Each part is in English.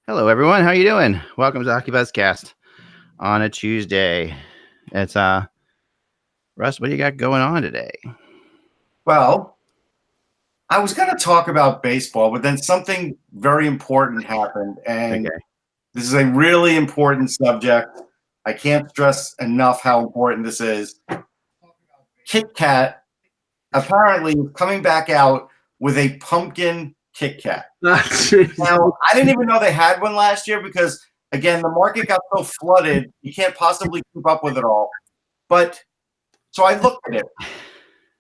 Hello, everyone. How you doing? Welcome to HockeyBuzzcast on a Tuesday. It's Russ. What do you got going on today? Well, I was going to talk about baseball, but then something very important happened, and Okay. this is a really important subject. I can't stress enough how important this is. Kit Kat apparently is coming back out with a pumpkin Kit Kat. Now, I didn't even know they had one last year because, again, the market got so flooded, you can't possibly keep up with it all. But so I looked at it,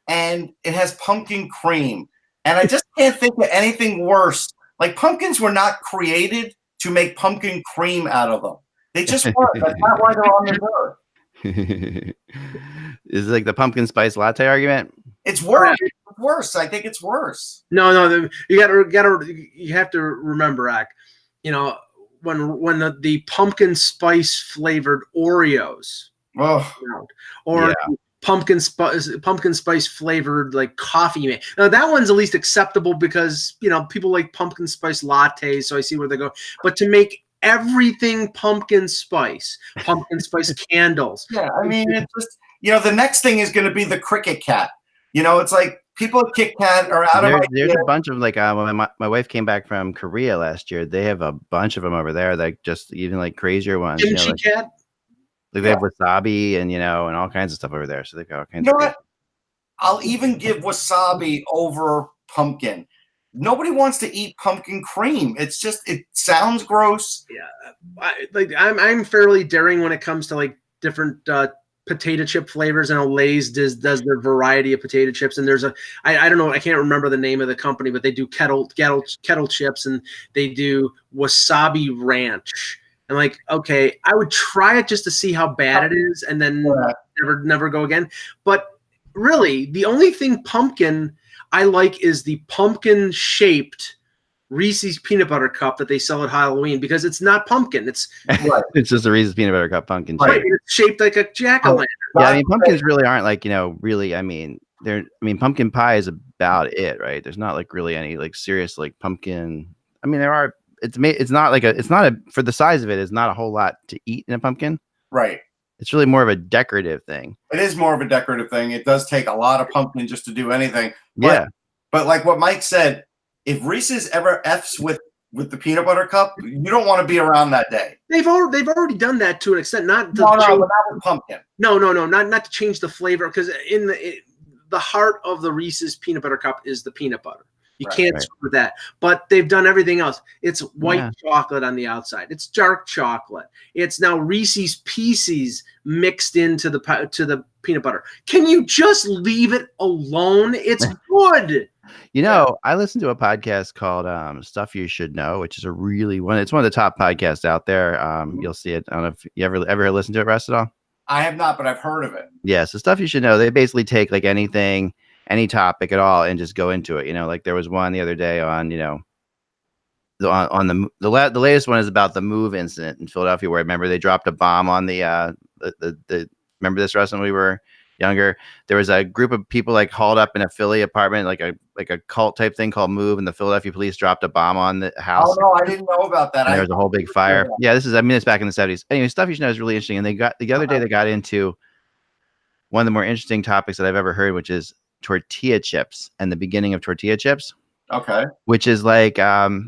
and it has pumpkin cream. And I just can't think of anything worse. Like, pumpkins were not created to make pumpkin cream out of them. They just weren't. That's not why they're on this earth. Is it like the pumpkin spice latte argument? It's worse. It's worse. I think it's worse. No. You have to remember, Ak. When the pumpkin spice flavored Oreos, or pumpkin spice flavored like coffee mate. Now that one's at least acceptable because people like pumpkin spice lattes, so I see where they go. But to make everything pumpkin spice candles. Yeah, I mean, it's just the next thing is going to be the Cricket Cat. It's like people at Kit Kat are out of. There's a bunch of like when my wife came back from Korea last year. They have a bunch of them over there. Like just even like crazier ones. Kimchi cat. Like they have wasabi and and all kinds of stuff over there. So they've got all kinds. You know what? I'll even give wasabi over pumpkin. Nobody wants to eat pumpkin cream. It's just it sounds gross. Yeah, I'm fairly daring when it comes to like different potato chip flavors. I know Lay's does their variety of potato chips, and there's I don't know, I can't remember the name of the company, but they do kettle chips, and they do wasabi ranch. And like, okay, I would try it just to see how bad it is, and then never go again. But really, the only thing pumpkin I like is the pumpkin shaped Reese's peanut butter cup that they sell at Halloween, because it's not pumpkin. It's it's just a Reese's peanut butter cup pumpkin. Right, it's shaped like a jack-o'-lantern. Yeah, I mean, pumpkins really aren't like really. I mean, pumpkin pie is about it, right? There's not like really any like serious like pumpkin. I mean, there are. It's not for the size of it. It's not a whole lot to eat in a pumpkin. Right. It's really more of a decorative thing. It is more of a decorative thing. It does take a lot of pumpkin just to do anything. But like what Mike said, if Reese's ever F's with the peanut butter cup, you don't want to be around that day. They've already done that to an extent. Not but not with pumpkin. No, not to change the flavor, because in the heart of the Reese's peanut butter cup is the peanut butter. You can't screw with that. But they've done everything else. It's white chocolate on the outside. It's dark chocolate. It's now Reese's Pieces mixed into the peanut butter. Can you just leave it alone? It's good. I listened to a podcast called Stuff You Should Know, which is it's one of the top podcasts out there. You'll see it. I don't know if you ever listened to it, Russ, at all? I have not, but I've heard of it. Yeah, so Stuff You Should Know. They basically take like anything, any topic at all, and just go into it. Like there was one the other day on the latest one is about the move incident in Philadelphia, where remember they dropped a bomb on the remember this, Russ, when we were younger? There was a group of people like hauled up in a Philly apartment, like a cult type thing called Move, and the Philadelphia police dropped a bomb on the house. Oh no, I didn't know about that. And there was a whole big fire. Yeah, it's back in the 70s. Anyway, Stuff You Should Know is really interesting. And the other day they got into one of the more interesting topics that I've ever heard, which is tortilla chips and the beginning of tortilla chips. Okay. Which is like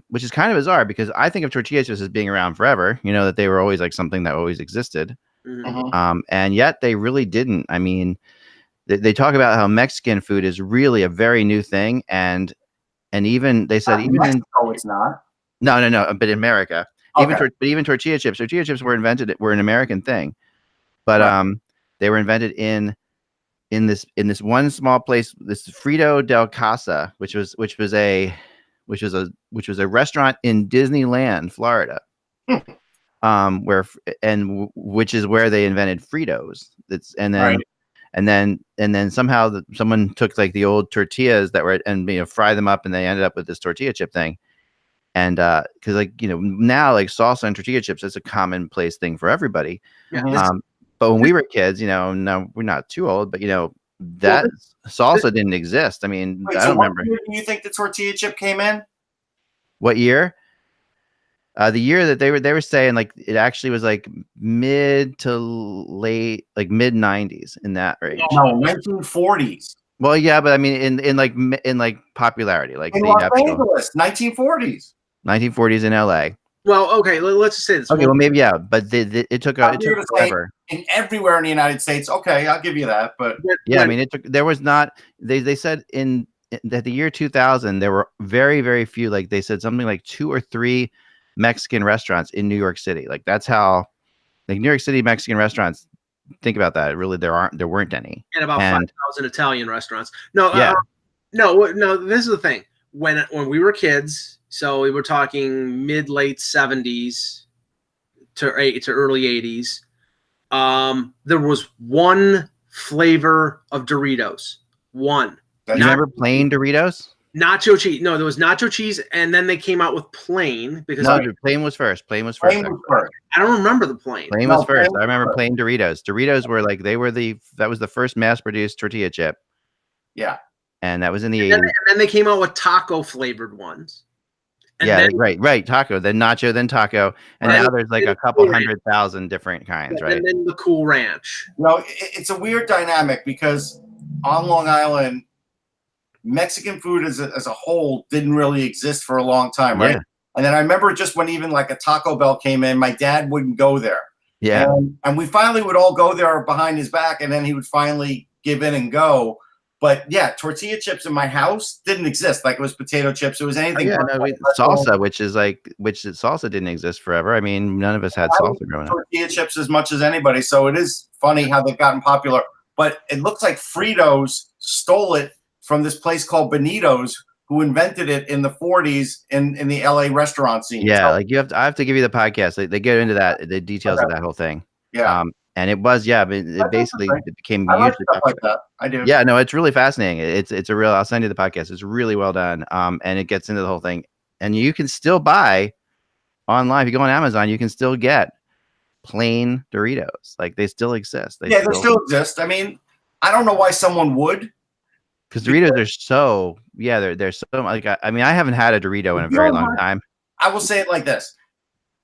which is kind of bizarre, because I think of tortilla chips as being around forever, that they were always like something that always existed. Mm-hmm. And yet they really didn't. I mean, they talk about how Mexican food is really a very new thing, and even they said Mexico, it's not. No, but in America, even tortilla chips were an American thing, but they were invented in this one small place, this Frito del Casa, which was a restaurant in Disneyland, Florida, which is where they invented Fritos. And then somehow someone took like the old tortillas that were and fry them up, and they ended up with this tortilla chip thing. And because now like salsa and tortilla chips, it's a commonplace thing for everybody. Yeah. But when we were kids, no, we're not too old, but that salsa didn't exist. I mean, I don't remember. What year do you think the tortilla chip came in? What year? The year that they were saying like it actually was like mid to late, like mid 90s in that range. No, 1940s. Well, yeah, but I mean in like popularity, like In the Los actual Angeles, 1940s. 1940s in LA. Well, okay, let's just say this. Okay, well maybe yeah, but it took forever. In everywhere in the United States. Okay, I'll give you that. But Yeah, I mean it took. There was not. They said in that the year 2000 there were very very few. Like they said something like 2 or 3 Mexican restaurants in New York City. Like that's how like New York City Mexican restaurants. Think about that. Really, there weren't any. And about 5,000 Italian restaurants. No, yeah. No. This is the thing. When we were kids, so we were talking late 70s to early 80s. There was one flavor of Doritos. One. You remember plain Doritos? Nacho cheese. No, there was nacho cheese, and then they came out with plain because plain was first. Plain was first. I don't remember the plain. Plain was first. I remember plain Doritos. Doritos were like that was the first mass-produced tortilla chip. Yeah, and that was in the 80s. And then they came out with taco flavored ones. And yeah, then, right. Taco, then nacho, then taco, and now there's like a couple 100,000 different kinds, right? And then the Cool Ranch. No, it's a weird dynamic because on Long Island, Mexican food as a whole didn't really exist for a long time, right? Yeah. And then I remember just when even like a Taco Bell came in, my dad wouldn't go there. Yeah. And we finally would all go there behind his back, and then he would finally give in and go. But yeah, tortilla chips in my house didn't exist. Like it was potato chips. It was anything. Salsa, which salsa didn't exist forever. I mean, none of us had salsa growing up. Tortilla chips as much as anybody. So it is funny how they've gotten popular. But it looks like Fritos stole it from this place called Benito's, who invented it in the 40s in the LA restaurant scene. Yeah, so, I have to give you the podcast. They get into that, the details of that whole thing. Yeah. And it was, but it basically became I like stuff like that. I do. Yeah, no, it's really fascinating. It's a real. I'll send you the podcast. It's really well done. And it gets into the whole thing. And you can still buy online. If you go on Amazon, you can still get plain Doritos. Like they still exist. They still exist. I mean, I don't know why someone would. Because Doritos are so they're so like I mean I haven't had a Dorito in a very long time. I will say it like this.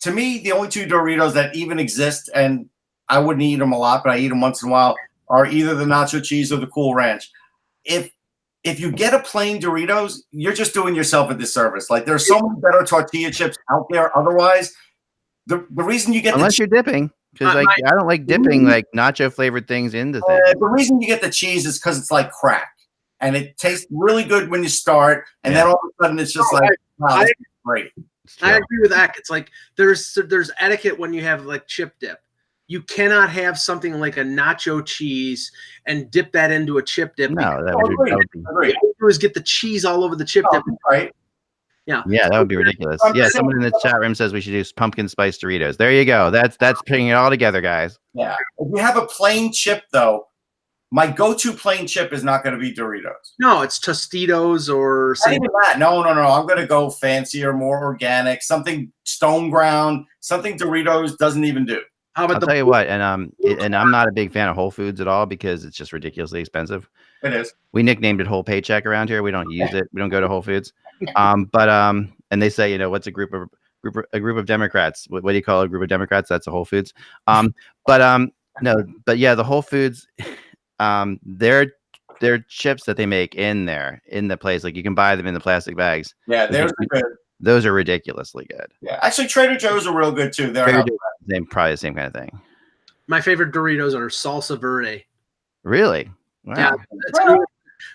To me, the only 2 Doritos that even exist, and I wouldn't eat them a lot, but I eat them once in a while, are either the nacho cheese or the Cool Ranch. If you get a plain Doritos, you're just doing yourself a disservice. Like there's so many better tortilla chips out there. Otherwise, the reason you get unless you're dipping. Because I don't like dipping like nacho flavored things into things. The reason you get the cheese is because it's like crack. And it tastes really good when you start, and then all of a sudden it's just wow, great. I agree with that. It's like there's etiquette when you have like chip dip. You cannot have something like a nacho cheese and dip that into a chip dip. No, that would be. What you do is get the cheese all over the chip dip. Right. Yeah. Yeah, that would be ridiculous. Yeah, someone in the chat room says we should do pumpkin spice Doritos. There you go. That's putting it all together, guys. Yeah. If you have a plain chip though, my go-to plain chip is not going to be Doritos. No, it's Tostitos or not even that. No. I'm going to go fancier, more organic, something stone ground, something Doritos doesn't even do. How about I'll tell you what, and I'm not a big fan of Whole Foods at all because it's just ridiculously expensive. It is. We nicknamed it Whole Paycheck around here. We don't use it. We don't go to Whole Foods. And they say, what's a group of Democrats? What do you call a group of Democrats? That's a Whole Foods. The Whole Foods. They're chips that they make in the place. Like you can buy them in the plastic bags. Yeah, good. Those are ridiculously good. Yeah, actually, Trader Joe's are real good too. They're probably the same kind of thing. My favorite Doritos are salsa verde. Really? Wow. Yeah, that's good.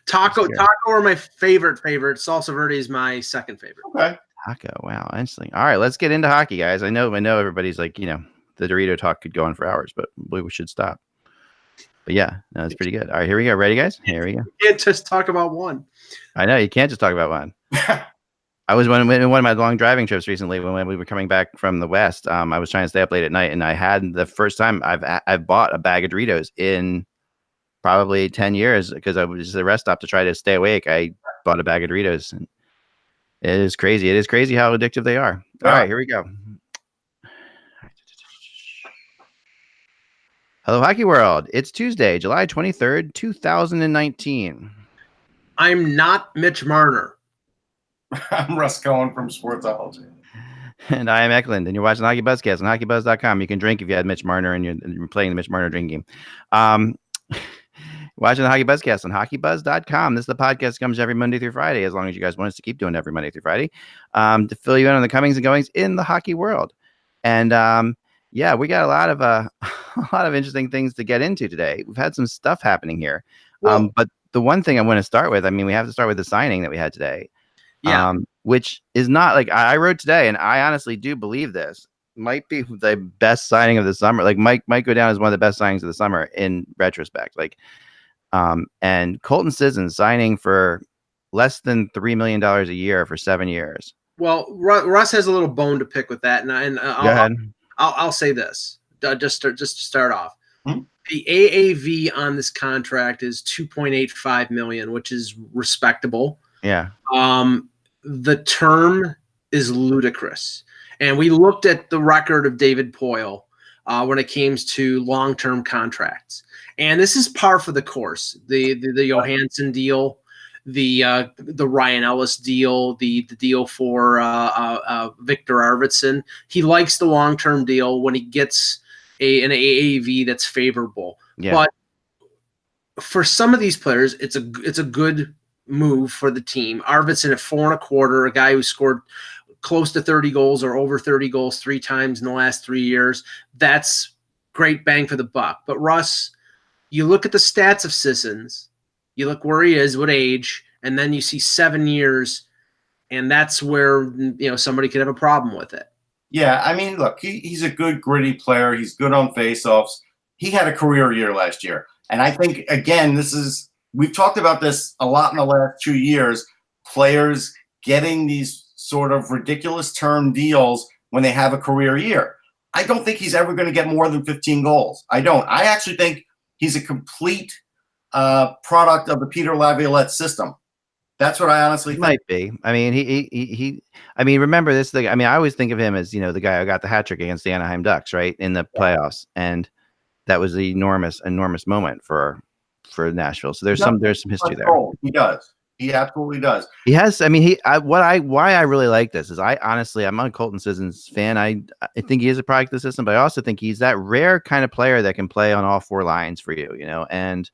Taco are my favorite. Salsa verde is my second favorite. Okay. Taco. Wow, interesting. All right, let's get into hockey, guys. I know everybody's like, the Dorito talk could go on for hours, but we should stop. But yeah, no, it's pretty good. All right, here we go. Ready, guys? Here we go. You can't just talk about one. I know you can't just talk about one. I was in one of my long driving trips recently when we were coming back from the West. I was trying to stay up late at night, and I had the first time I've bought a bag of Doritos in probably 10 years because I was at a rest stop to try to stay awake. I bought a bag of Doritos, and it is crazy. It is crazy how addictive they are. All right, here we go. Hello, Hockey World. It's Tuesday, July 23rd, 2019. I'm not Mitch Marner. I'm Russ Cohen from Sportsology. And I am Eklund, and you're watching HockeyBuzzcast on HockeyBuzz.com. You can drink if you had Mitch Marner and you're playing the Mitch Marner drinking game. Watching the HockeyBuzzcast on HockeyBuzz.com. This is the podcast that comes every Monday through Friday, as long as you guys want us to keep doing it every Monday through Friday, to fill you in on the comings and goings in the hockey world. And yeah, we got a lot of interesting things to get into today. We've had some stuff happening here. Well, but the one thing I want to start with, I mean, we have to start with the signing that we had today. Yeah. Which is not like I wrote today, and I honestly do believe this might be the best signing of the summer. Like might go down as one of the best signings of the summer in retrospect. Like, and Colton Sissons signing for less than $3 million a year for 7 years. Well, Russ has a little bone to pick with that, and I'll say this just to start off. Hmm? The AAV on this contract is $2.85 million, which is respectable. Yeah. The term is ludicrous. And we looked at the record of David Poile when it came to long-term contracts. And this is par for the course. The Johansson deal, the Ryan Ellis deal, the deal for Victor Arvidsson. He likes the long-term deal when he gets an AAV that's favorable. Yeah. But for some of these players, it's a good move for the team. Arvidsson at 4.25, a guy who scored close to 30 goals or over 30 goals 3 times in the last 3 years. That's great bang for the buck. But Russ, you look at the stats of Sissons, you look where he is, what age, and then you see 7 years, and that's where somebody could have a problem with it. Yeah, I mean, look, he's a good gritty player. He's good on faceoffs. He had a career year last year, and I think again, we've talked about this a lot in the last 2 years, players getting these sort of ridiculous term deals when they have a career year. I don't think he's ever going to get more than 15 goals. I don't. I actually think he's a complete product of the Peter Laviolette system. That's what I honestly think. Might be. I mean, I mean, remember this thing. I mean, I always think of him as, the guy who got the hat trick against the Anaheim Ducks, right, in the playoffs. And that was the enormous moment for Nashville. So there's some history there. He does. He absolutely does. He has. I mean, why I really like this is I'm a Colton Sissons fan. I think he is a product of the system, but I also think he's that rare kind of player that can play on all 4 lines for you, and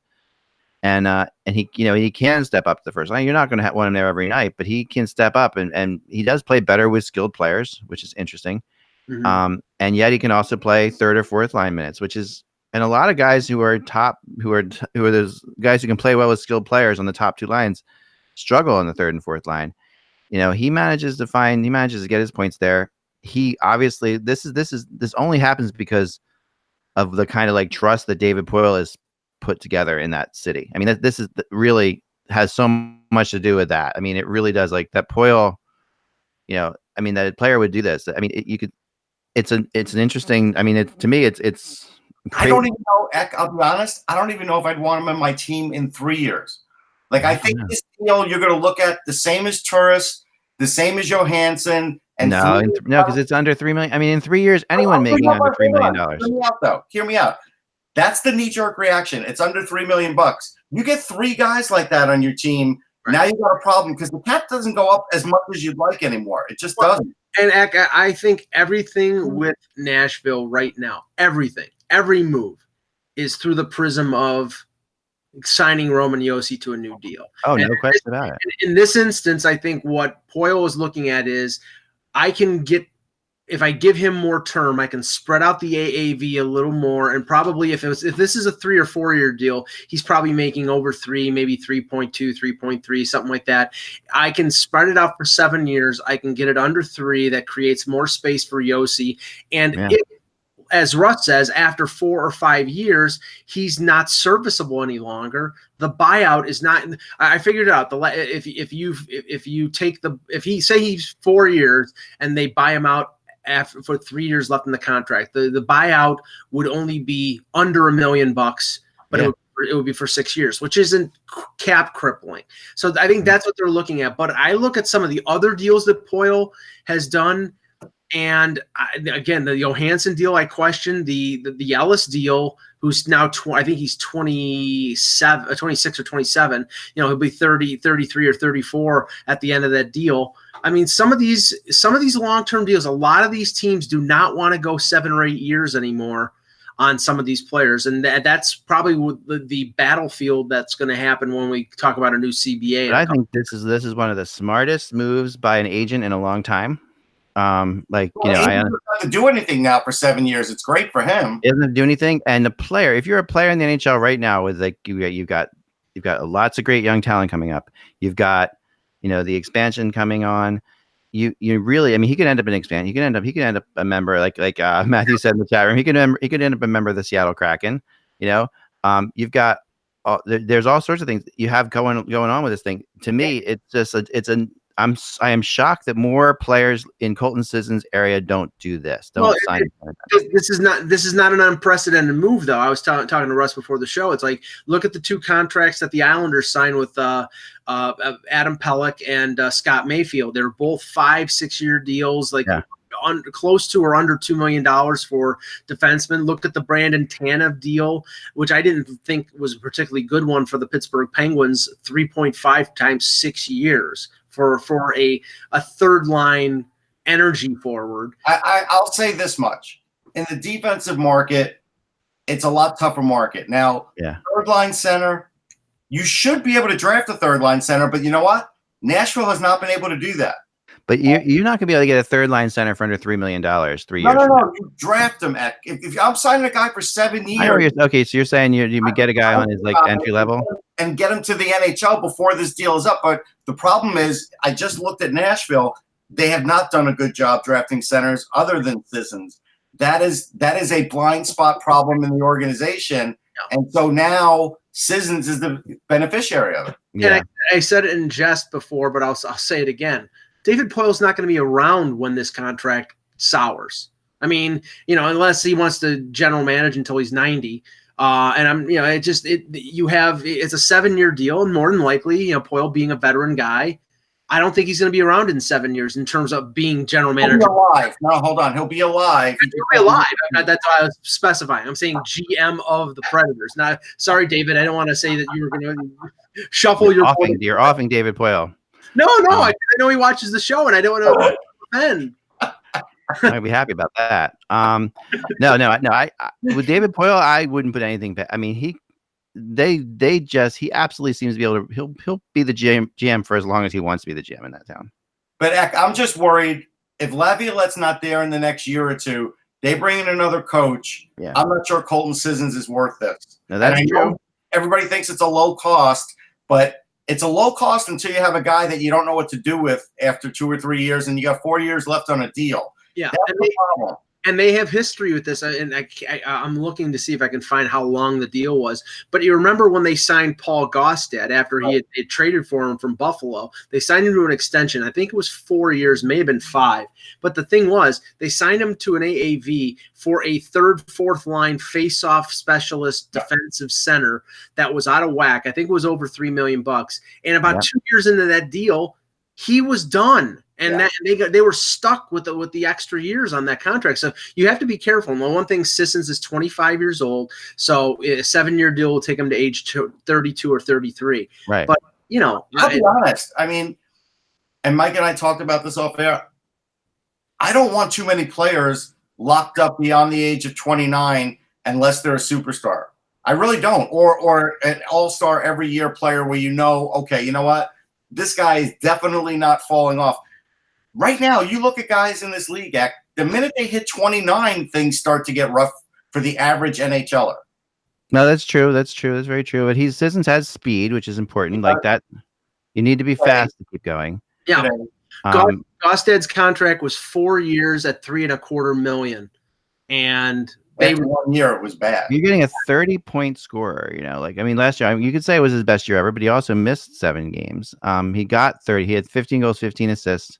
he, he can step up to the first line. You're not going to want him there every night, but he can step up and he does play better with skilled players, which is interesting. Mm-hmm. And yet he can also play 3rd or 4th line minutes, which is, and a lot of guys who are those guys who can play well with skilled players on the top 2 lines struggle on the 3rd and 4th line. He manages to get his points there. He obviously, this only happens because of the kind of like trust that David Poile has put together in that city. I mean, this is really has so much to do with that. I mean, it really does. Like that Poile, I mean, that a player would do this. I mean, it's an interesting. I mean, to me, it's. I don't even know. I'll be honest. I don't even know if I'd want him on my team in 3 years. Like, I think this deal you're going to look at the same as Turris, the same as Johansson. And no, because it's under $3 million. I mean, in 3 years, anyone making under $3 million. Hear me out, though. Hear me out. That's the knee-jerk reaction. It's under $3 million. You get 3 guys like that on your team, right. Now you got a problem because the cap doesn't go up as much as you'd like anymore. It just doesn't. And I think everything with Nashville right now, every move is through the prism of signing Roman Josi to a new deal. Oh, no question about it. In this instance, I think what Poile was looking at is if I give him more term, I can spread out the AAV a little more, and probably if this is a 3 or 4 year deal, he's probably making over 3, maybe 3.2, 3.3, something like that. I can spread it out for 7 years. I can get it under 3. That creates more space for Josi, and as Russ says, after 4 or 5 years, he's not serviceable any longer. The buyout is not. I figured it out. If he say he's 4 years and they buy him out for 3 years left in the contract, the buyout would only be under $1 million, but it would be for 6 years, which isn't cap crippling. So I think that's what they're looking at. But I look at some of the other deals that Poile has done. And again, the Johansson deal, I question the Ellis deal, who's now, I think he's 26 or 27, he'll be 30, 33 or 34 at the end of that deal. I mean, some of these long-term deals, a lot of these teams do not want to go 7 or 8 years anymore on some of these players, and that's probably the battlefield that's going to happen when we talk about a new CBA. But I think this is one of the smartest moves by an agent in a long time. I don't have to do anything now for 7 years. It's great for him. He doesn't do anything, and the player, if you're a player in the NHL right now, with like you've got lots of great young talent coming up. You've got the expansion coming on. You really, I mean, he could end up an expansion. He could end up a member, like Matthew said in the chat room. He could end up a member of the Seattle Kraken. You've got there's all sorts of things you have going on with this thing. To me, it's just I am shocked that more players in Colton Sisson's area don't do this. Sign. This is not an unprecedented move, though. I was talking to Russ before the show. It's like, look at the 2 contracts that the Islanders signed with Adam Pelech and Scott Mayfield. They're both 5-6 year deals, close to or under $2 million for defensemen. Look at the Brandon Tanev deal, which I didn't think was a particularly good one for the Pittsburgh Penguins, 3.5 times 6 years. For a third line energy forward. I'll say this much. In the defensive market, it's a lot tougher market. Now, third line center, you should be able to draft a third line center, but you know what? Nashville has not been able to do that. But you're not going to be able to get a third line center for under $3 million 3 years. No. You draft him. If I'm signing a guy for 7 years. Okay, so you're saying you get a guy on his entry level and get him to the NHL before this deal is up. But the problem is, I just looked at Nashville. They have not done a good job drafting centers other than Sissons. That is a blind spot problem in the organization. And so now Sissons is the beneficiary of it. Yeah. And I said it in jest before, but I'll say it again. David Poile's not going to be around when this contract sours. I mean, unless he wants to general manage until he's 90. It's a 7 year deal, and more than likely, Poile being a veteran guy, I don't think he's going to be around in 7 years in terms of being general manager. He'll be alive. No, hold on. He'll be alive. He'll be alive. That's why I was specifying. I'm saying GM of the Predators. Now, sorry, David, I don't want to say that you were going to shuffle your. You're offing David Poile. No, I know he watches the show, and I don't want to offend. I'd be happy about that. No. With David Poile, I wouldn't put anything. I mean, he absolutely seems to be able to. He'll be the GM for as long as he wants to be the GM in that town. But I'm just worried if Laviolette's not there in the next year or two. They bring in another coach. Yeah. I'm not sure Colton Sissons is worth this. No, that's true. Everybody thinks it's a low cost, but it's a low cost until you have a guy that you don't know what to do with after 2 or 3 years, and you got 4 years left on a deal. Yeah, and they have history with this, and I'm looking to see if I can find how long the deal was. But you remember when they signed Paul Gaustad after he had traded for him from Buffalo? They signed him to an extension. I think it was 4 years, may have been 5. But the thing was, they signed him to an AAV for a third, fourth line face-off specialist defensive center that was out of whack. I think it was over $3 million. And about 2 years into that deal, he was done. And they were stuck with the extra years on that contract. So you have to be careful. And the one thing, Sissons is 25 years old, so a 7 year deal will take him to age 32 or 33. Right. But I'll be honest. I mean, and Mike and I talked about this off air. I don't want too many players locked up beyond the age of 29 unless they're a superstar. I really don't. Or an all-star every year player where okay, you know what? This guy is definitely not falling off. Right now, you look at guys in this league, the minute they hit 29, things start to get rough for the average NHLer. No, that's true. That's very true. But Sissons has speed, which is important. Like that, you need to be fast to keep going. Yeah. Gaustad's contract was 4 years at $3.25 million, and after 1 year it was bad. You're getting a 30-point scorer. Last year you could say it was his best year ever, but he also missed 7 games. He got 30. He had 15 goals, 15 assists.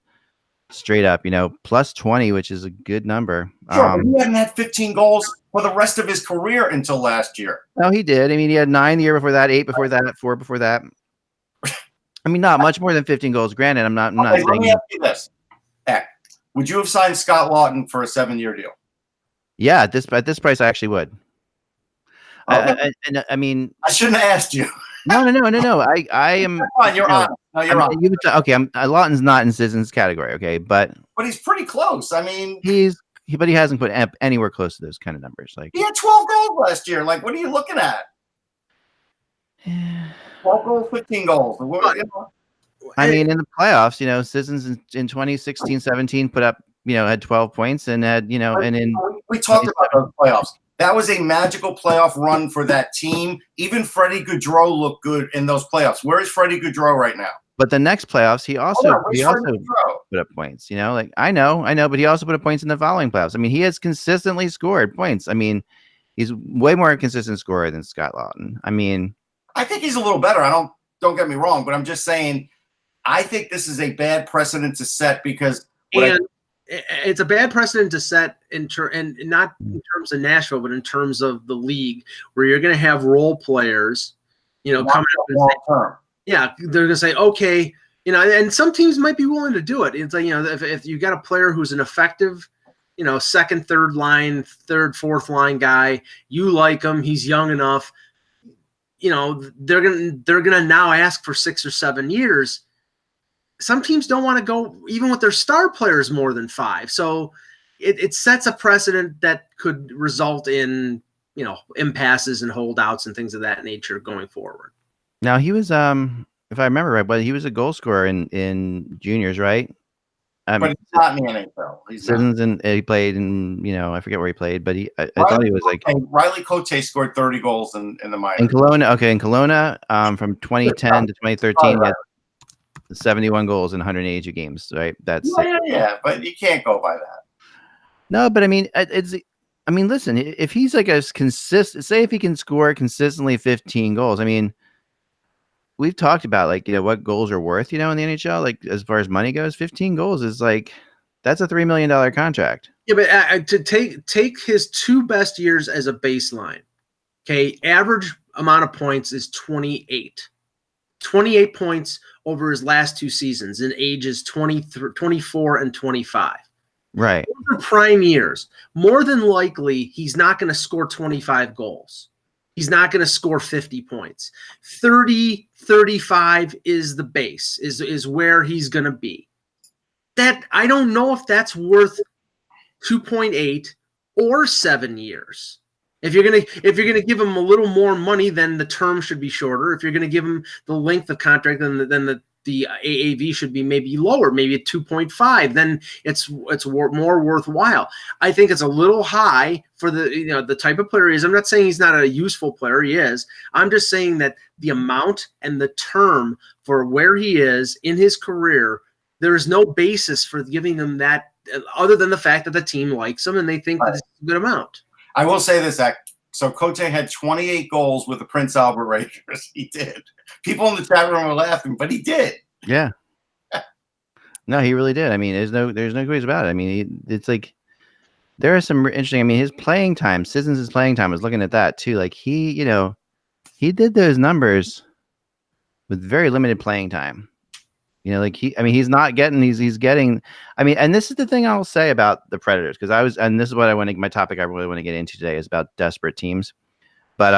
Straight up, plus 20, which is a good number. Sure, but he hadn't had 15 goals for the rest of his career until last year. No, he did. I mean, he had 9 the year before that, 8 before that, 4 before that. I mean, not much more than 15 goals. Granted, I'm not saying. Let me ask you this: would you have signed Scott Lawton for a 7-year deal? Yeah, at this price, I actually would. Okay. I mean, I shouldn't have asked you. No. I am. Come on, you're honest. No, you're honest. Okay, Lawton's not in Sisson's category. Okay, but he's pretty close. I mean, but he hasn't put anywhere close to those kind of numbers. Like he had 12 goals last year. Like, what are you looking at? 12 goals, 15 goals. I mean, in the playoffs, Sissons in 2016-17 put up, had 12 points and had, and in we talked about those playoffs. That was a magical playoff run for that team. Even Freddie Gaudreau looked good in those playoffs. Where is Freddie Gaudreau right now? But the next playoffs, he also put up points. Like I know, but he also put up points in the following playoffs. I mean, he has consistently scored points. I mean, he's way more consistent scorer than Scott Lawton. I mean, I think he's a little better. Don't get me wrong, but I'm just saying, I think this is a bad precedent to set because it's a bad precedent to set and not in terms of Nashville, but in terms of the league, where you're going to have role players, coming up and say, yeah, they're going to say, okay, and some teams might be willing to do it. It's like, if you got a player who's an effective, second, third line, third, fourth line guy, you like him, he's young enough, they're gonna now ask for 6 or 7 years. Some teams don't want to go even with their star players more than 5. So it sets a precedent that could result in, impasses and holdouts and things of that nature going forward. Now he was, if I remember right, but he was a goal scorer in juniors, right? But he's not in the NHL. Sissons and he played in, I forget where he played, but I thought he was like Riley Cote scored 30 goals in the minors. In Kelowna, from 2010 to 2013, he had 71 goals in 182 games, right? That's yeah, but you can't go by that. No, but I mean, listen, if he's like as consistent, say if he can score consistently 15 goals, I mean, we've talked about like, what goals are worth, in the NHL, like as far as money goes, 15 goals is like, that's a $3 million contract. Yeah, but to take his 2 best years as a baseline, okay, average amount of points is 28. 28 points over his last 2 seasons in ages 24 and 25. Right. Those are prime years. More than likely, he's not going to score 25 goals. He's not going to score 50 points. 30, 35 is the base, is where he's going to be. That I don't know if that's worth 2.8 or 7 years. If you're gonna give him a little more money, then the term should be shorter. If you're gonna give him the length of contract, then the AAV should be maybe lower, maybe at 2.5. Then it's more worthwhile. I think it's a little high for the type of player he is. I'm not saying he's not a useful player. He is. I'm just saying that the amount and the term for where he is in his career, there is no basis for giving him that other than the fact that the team likes him and they think that it's a good amount. I will say this, Zach. So Cote had 28 goals with the Prince Albert Rangers. He did. People in the chat room were laughing, but he did. Yeah. No, he really did. I mean, there's no ways about it. I mean, it's like there are some interesting. I mean, his playing time, Sissons' playing time. I was looking at that too. Like he did those numbers with very limited playing time. He's not getting he's getting. I mean, and this is the thing I'll say about the Predators and this is what my topic I really want to get into today is about desperate teams. But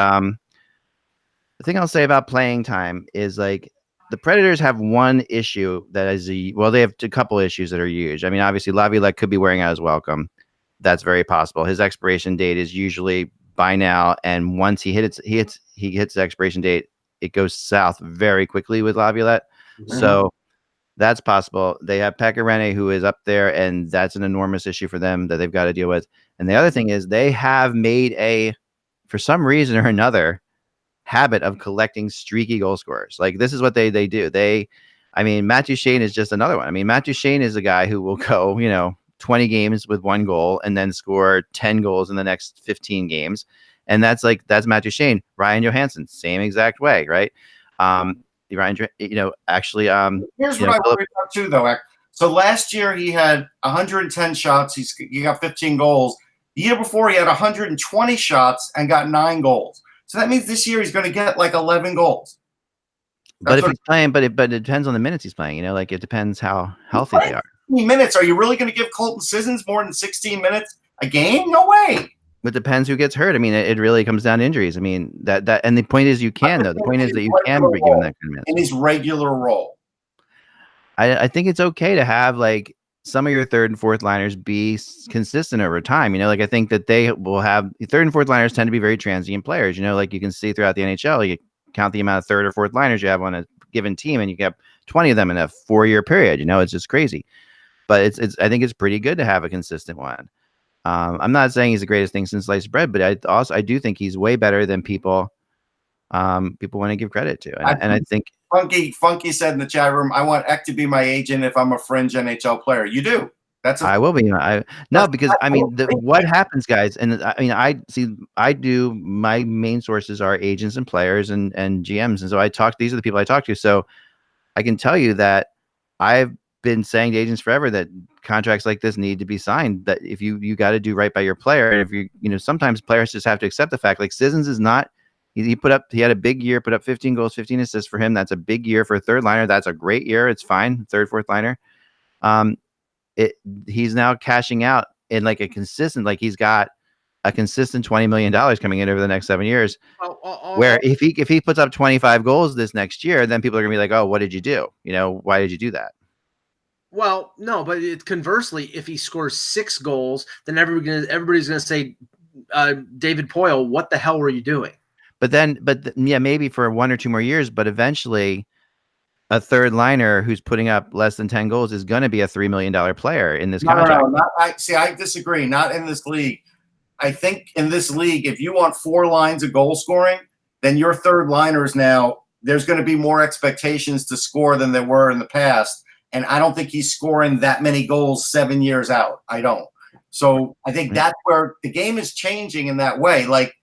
the thing I'll say about playing time is like the Predators have one issue that is they have a couple issues that are huge. I mean, obviously Laviolette could be wearing out his welcome. That's very possible. His expiration date is usually by now, and once he hits the expiration date, it goes south very quickly with Laviolette. Mm-hmm. So that's possible. They have Pekka Rinne, who is up there, and that's an enormous issue for them that they've got to deal with. And the other thing is they have made for some reason or another, habit of collecting streaky goal scorers. Like this is what they do. Matt Duchene is just another one. I mean, Matt Duchene is a guy who will go, 20 games with 1 goal and then score 10 goals in the next 15 games. And that's Matt Duchene. Ryan Johansson, same exact way, right? Ryan, actually, here's what I worry about too, though. So last year he had 110 shots. He got 15 goals. The year before he had 120 shots and got 9 goals. So that means this year he's going to get like 11 goals. But if he's playing, but it depends on the minutes he's playing. Like it depends how healthy they are. 16 minutes? Are you really going to give Colton Sissons more than 16 minutes a game? No way. It depends who gets hurt. I mean, it really comes down to injuries. I mean, and the point is you can, though. The point is that you can be given that kind of minutes. In his regular role. I think it's okay to have like some of your third and fourth liners be consistent over time. You know, like I think that they will have third and fourth liners tend to be very transient players. You know, like you can see throughout the NHL, you count the amount of third or fourth liners you have on a given team, and you get 20 of them in a 4-year period. You know, it's just crazy. But I think it's pretty good to have a consistent one. I'm not saying he's the greatest thing since sliced bread, but I do think he's way better than people want to give credit to. And I think Funky said in the chat room, I want Eck to be my agent if I'm a fringe NHL player. You do. I will be. Because I mean, what happens, guys, and I mean, I do. My main sources are agents and players and GMs, and so these are the people I talk to. So I can tell you that I've been saying to agents forever that contracts like this need to be signed. That if you got to do right by your player, and if sometimes players just have to accept the fact. Like Sissons is not. He had a big year, put up 15 goals, 15 assists for him. That's a big year for a third liner. That's a great year. It's fine. Third, fourth liner. He's now cashing out in like a consistent, like he's got a consistent $20 million coming in over the next 7 years. Where if he puts up 25 goals this next year, then people are gonna be like, oh, what did you do? You know, why did you do that? Well, no, but conversely, if he scores 6 goals, then everybody's gonna say, David Poile, what the hell were you doing? But yeah, maybe for 1 or 2 more years, but eventually a third liner who's putting up less than 10 goals is going to be a $3 million player in this contract. No, I disagree. Not in this league. I think in this league, if you want 4 lines of goal scoring, then your third liners now, there's going to be more expectations to score than there were in the past. And I don't think he's scoring that many goals 7 years out. I don't. So I think that's where the game is changing in that way. Like,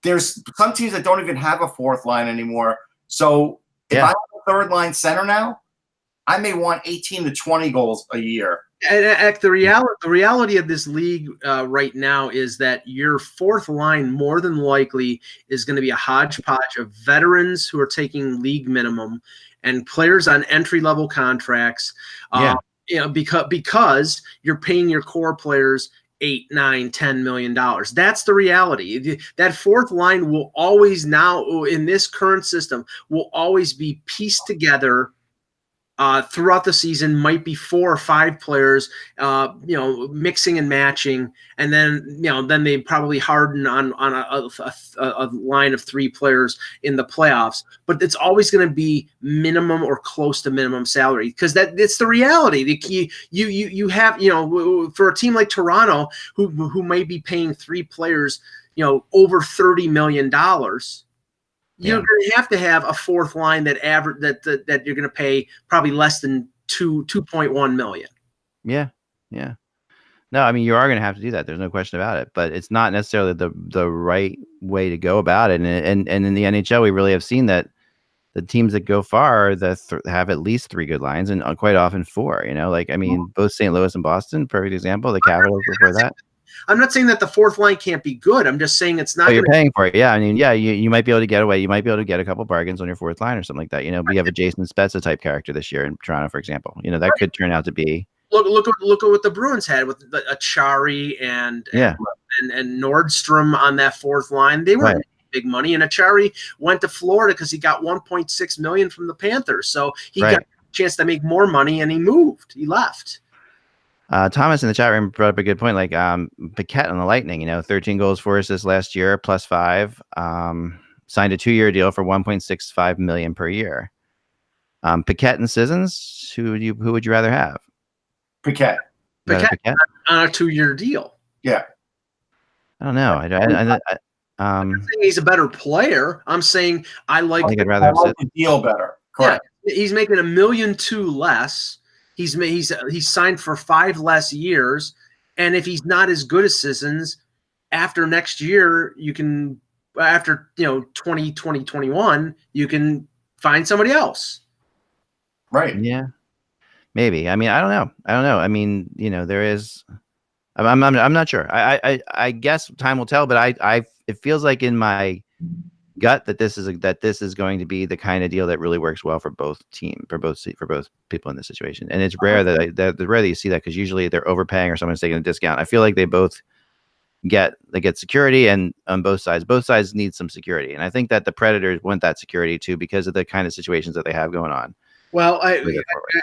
there's some teams that don't even have a fourth line anymore. So if I have a third line center now, I may want 18 to 20 goals a year. And the reality of this league right now is that your fourth line more than likely is going to be a hodgepodge of veterans who are taking league minimum and players on entry-level contracts. Because you're paying your core players $8, $9, $10 million. That's the reality. That fourth line will always now, in this current system, will always be pieced together throughout the season. Might be 4 or 5 players, mixing and matching, and then they probably harden on a line of 3 players in the playoffs. But it's always going to be minimum or close to minimum salary because it's the reality. The key you have for a team like Toronto who may be paying 3 players over $30 million. You're going to have a fourth line that you're going to pay probably less than 2.1 million. Yeah. No, I mean, you are going to have to do that. There's no question about it, but it's not necessarily the right way to go about it. And in the NHL, we really have seen that the teams that go far have at least 3 good lines and quite often 4. Both St. Louis and Boston, perfect example. The Capitals before that. I'm not saying that the fourth line can't be good. I'm just saying it's not. Oh, you're paying for it. Yeah. I mean, you might be able to get away. You might be able to get a couple bargains on your fourth line or something like that. We have a Jason Spezza type character this year in Toronto, for example. That could turn out to be. Look at what the Bruins had with Achari and Nordstrom on that fourth line. They weren't big money, and Achari went to Florida because he got $1.6 million from the Panthers. So he got a chance to make more money, and he moved. He left. Thomas in the chat room brought up a good point. Like Paquette on the Lightning, 13 goals, 4 assists last year, +5. Signed a 2-year deal for $1.65 million per year. Paquette and Sissons, who would you rather have? Paquette on a 2-year deal. Yeah. I don't know. I'm saying he's a better player. I'm saying I think I'd rather have the deal better. Correct. Yeah, he's making $1.2 million less. He's signed for 5 less years, and if he's not as good as Sissons, after next year, after 2021, you can find somebody else. Right. Yeah. Maybe. I mean, I don't know. I mean, there is. I'm not sure. I guess time will tell. But it feels like in my gut that this is going to be the kind of deal that really works well for both people in this situation. And it's rare that you see that because usually they're overpaying or someone's taking a discount. I feel like they both get security, and on both sides need some security. And I think that the Predators want that security too because of the kind of situations that they have going on. Well,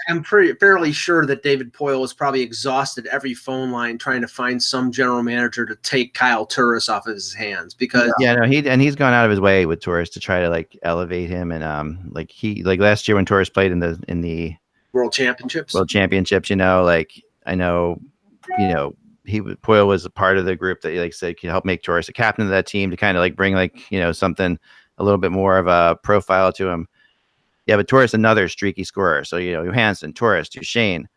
I'm fairly sure that David Poile was probably exhausted every phone line trying to find some general manager to take Kyle Turris off of his hands because he's gone out of his way with Turris to try to like elevate him, and like last year when Turris played in the World Championships, I know, Poile was a part of the group that like said could help make Turris a captain of that team to kind of like bring something a little bit more of a profile to him. Yeah, but Turris another streaky scorer. So Johansson, Turris, Duchesne,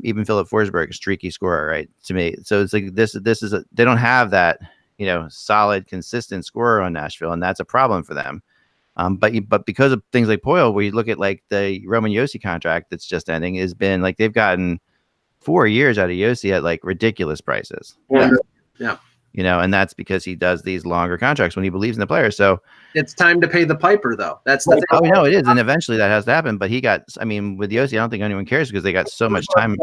even Philip Forsberg, a streaky scorer, right? To me, so it's like this is they don't have that solid, consistent scorer on Nashville, and that's a problem for them. But because of things like Poile, where you look at like the Roman Josi contract that's just ending, has been like they've gotten 4 years out of Josi at like ridiculous prices. Yeah. And that's because he does these longer contracts when he believes in the player. So it's time to pay the piper, though. That's the thing. Oh, no, it is. And eventually that has to happen. But with Josi, I don't think anyone cares because they got so much time.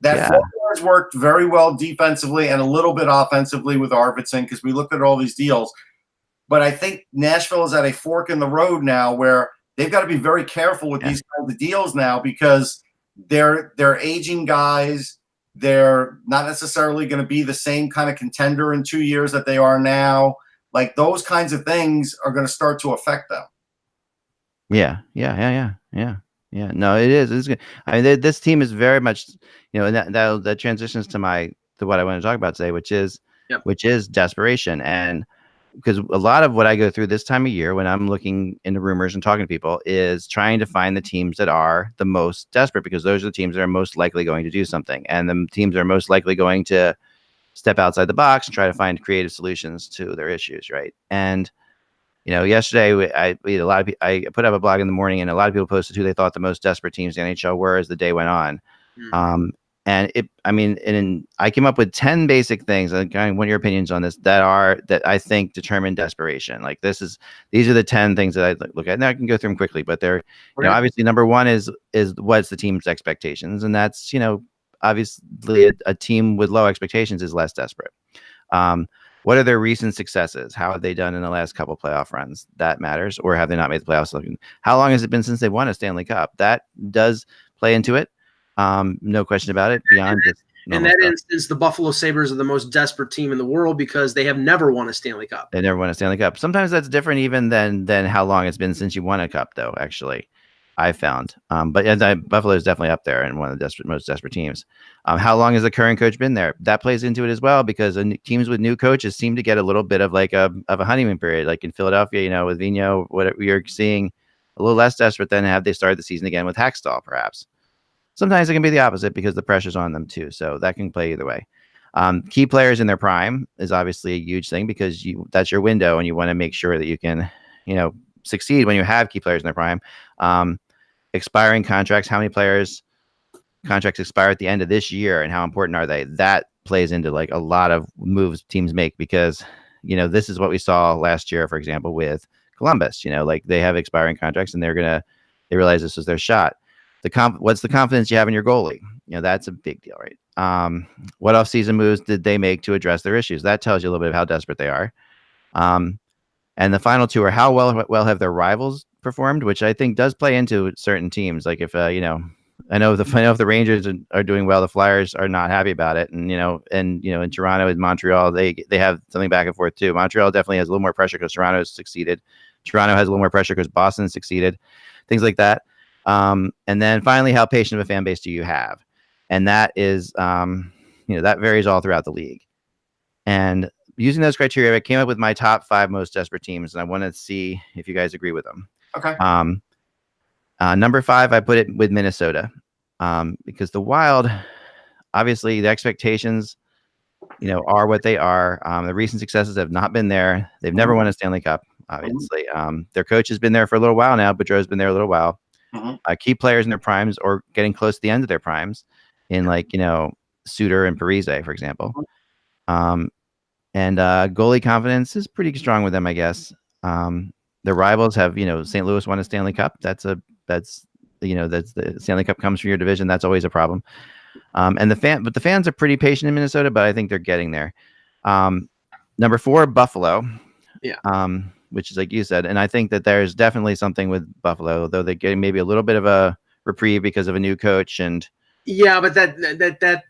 That has worked very well defensively and a little bit offensively with Arvidsson because we looked at all these deals. But I think Nashville is at a fork in the road now where they've got to be very careful with these kinds of deals now because they're aging guys. They're not necessarily going to be the same kind of contender in 2 years that they are now. Like those kinds of things are going to start to affect them. Yeah. No, it is. It's good. I mean, this team is very much, and that transitions to what I want to talk about today, which is desperation. And because a lot of what I go through this time of year when I'm looking into rumors and talking to people is trying to find the teams that are the most desperate, because those are the teams that are most likely going to do something. And the teams that are most likely going to step outside the box and try to find creative solutions to their issues. Right. And, yesterday we had a lot of people, I put up a blog in the morning and a lot of people posted who they thought the most desperate teams in the NHL were as the day went on. Mm-hmm. And I came up with 10 basic things. I want your opinions on this that I think determine desperation. Like these are the 10 things that I look at. Now I can go through them quickly, but they're, obviously number one is what's the team's expectations. And that's, obviously a team with low expectations is less desperate. What are their recent successes? How have they done in the last couple playoff runs? That matters. Or have they not made the playoffs? How long has it been since they won a Stanley Cup? That does play into it. No question about it. Beyond just in that instance, the Buffalo Sabres are the most desperate team in the world because they have never won a Stanley Cup. They never won a Stanley Cup. Sometimes that's different even than how long it's been since you won a cup, though, actually, I found. But Buffalo is definitely up there and one of the most desperate teams. How long has the current coach been there? That plays into it as well because teams with new coaches seem to get a little bit of like a honeymoon period. Like in Philadelphia, with Vigneault, what you're seeing a little less desperate than have they started the season again with Hackstall, perhaps. Sometimes it can be the opposite because the pressure's on them too. So that can play either way. Key players in their prime is obviously a huge thing because that's your window and you want to make sure that you can, succeed when you have key players in their prime. Expiring contracts, how many players contracts expire at the end of this year and how important are they? That plays into like a lot of moves teams make because, this is what we saw last year, for example, with Columbus, like they have expiring contracts and they realize this was their shot. What's the confidence you have in your goalie? That's a big deal, right? What off-season moves did they make to address their issues? That tells you a little bit of how desperate they are. And the final two are how well have their rivals performed, which I think does play into certain teams. Like if I know if the Rangers are doing well, the Flyers are not happy about it, and in Toronto and Montreal they have something back and forth too. Montreal definitely has a little more pressure because Toronto has succeeded. Toronto has a little more pressure because Boston succeeded. Things like that. And then finally, how patient of a fan base do you have? And that is, that varies all throughout the league. And using those criteria, I came up with my top 5 most desperate teams, and I want to see if you guys agree with them. Okay. Number 5, I put it with Minnesota, because the Wild, obviously, the expectations, are what they are. The recent successes have not been there. They've never won a Stanley Cup, obviously. Their coach has been there for a little while now. Boudreau's been there a little while. Key players in their primes or getting close to the end of their primes in Suter and Parise, for example. And goalie confidence is pretty strong with them, I guess. Their rivals have, St. Louis won a Stanley Cup. That's the Stanley Cup comes from your division. That's always a problem. But the fans are pretty patient in Minnesota, but I think they're getting there. Number 4, Buffalo. Yeah. Which is like you said, and I think that there's definitely something with Buffalo, though they're getting maybe a little bit of a reprieve because of a new coach and. Yeah, but that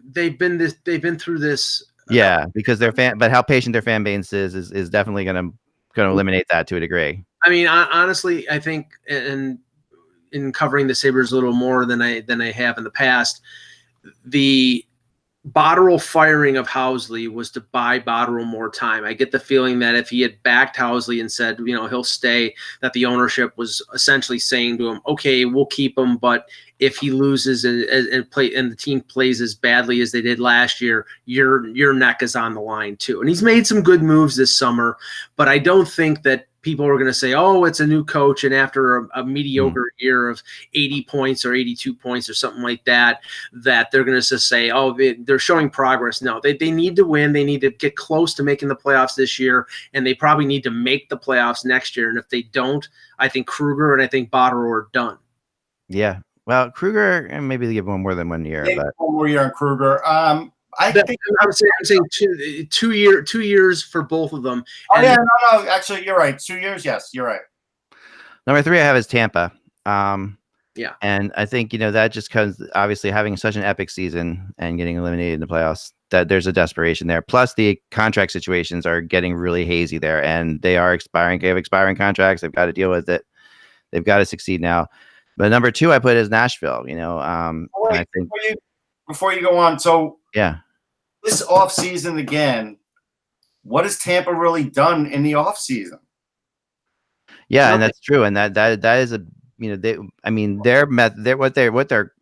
they've been through this. Yeah, because but how patient their fan base is definitely going to eliminate that to a degree. I mean, honestly, I think, and in covering the Sabres a little more than I have in the past, the Botterill firing of Housley was to buy Botterill more time. I get the feeling that if he had backed Housley and said, he'll stay, that the ownership was essentially saying to him, okay, we'll keep him, but if he loses and the team plays as badly as they did last year, your neck is on the line too. And he's made some good moves this summer, but I don't think that people are going to say, oh, it's a new coach, and after a mediocre year of 80 points or 82 points or something like that, that they're going to just say, oh, they're showing progress. No, they need to win. They need to get close to making the playoffs this year, and they probably need to make the playoffs next year. And if they don't, I think Kruger and I think Botterill are done. Yeah. Well, Kruger, and maybe they give one more than 1 year. Maybe but 1 more year on Kruger. I think I'm saying 2 years for both of them. Oh, yeah, no. Actually, you're right. 2 years. Yes, you're right. Number 3 I have is Tampa. Yeah. And I think, that just comes obviously having such an epic season and getting eliminated in the playoffs, that there's a desperation there. Plus the contract situations are getting really hazy there, and they are expiring. They have expiring contracts. They've got to deal with it. They've got to succeed now. But number 2 I put is Nashville, Wait, I think before you go on, so yeah. This offseason again, what has Tampa really done in the offseason? Yeah, and that's true. And that is a their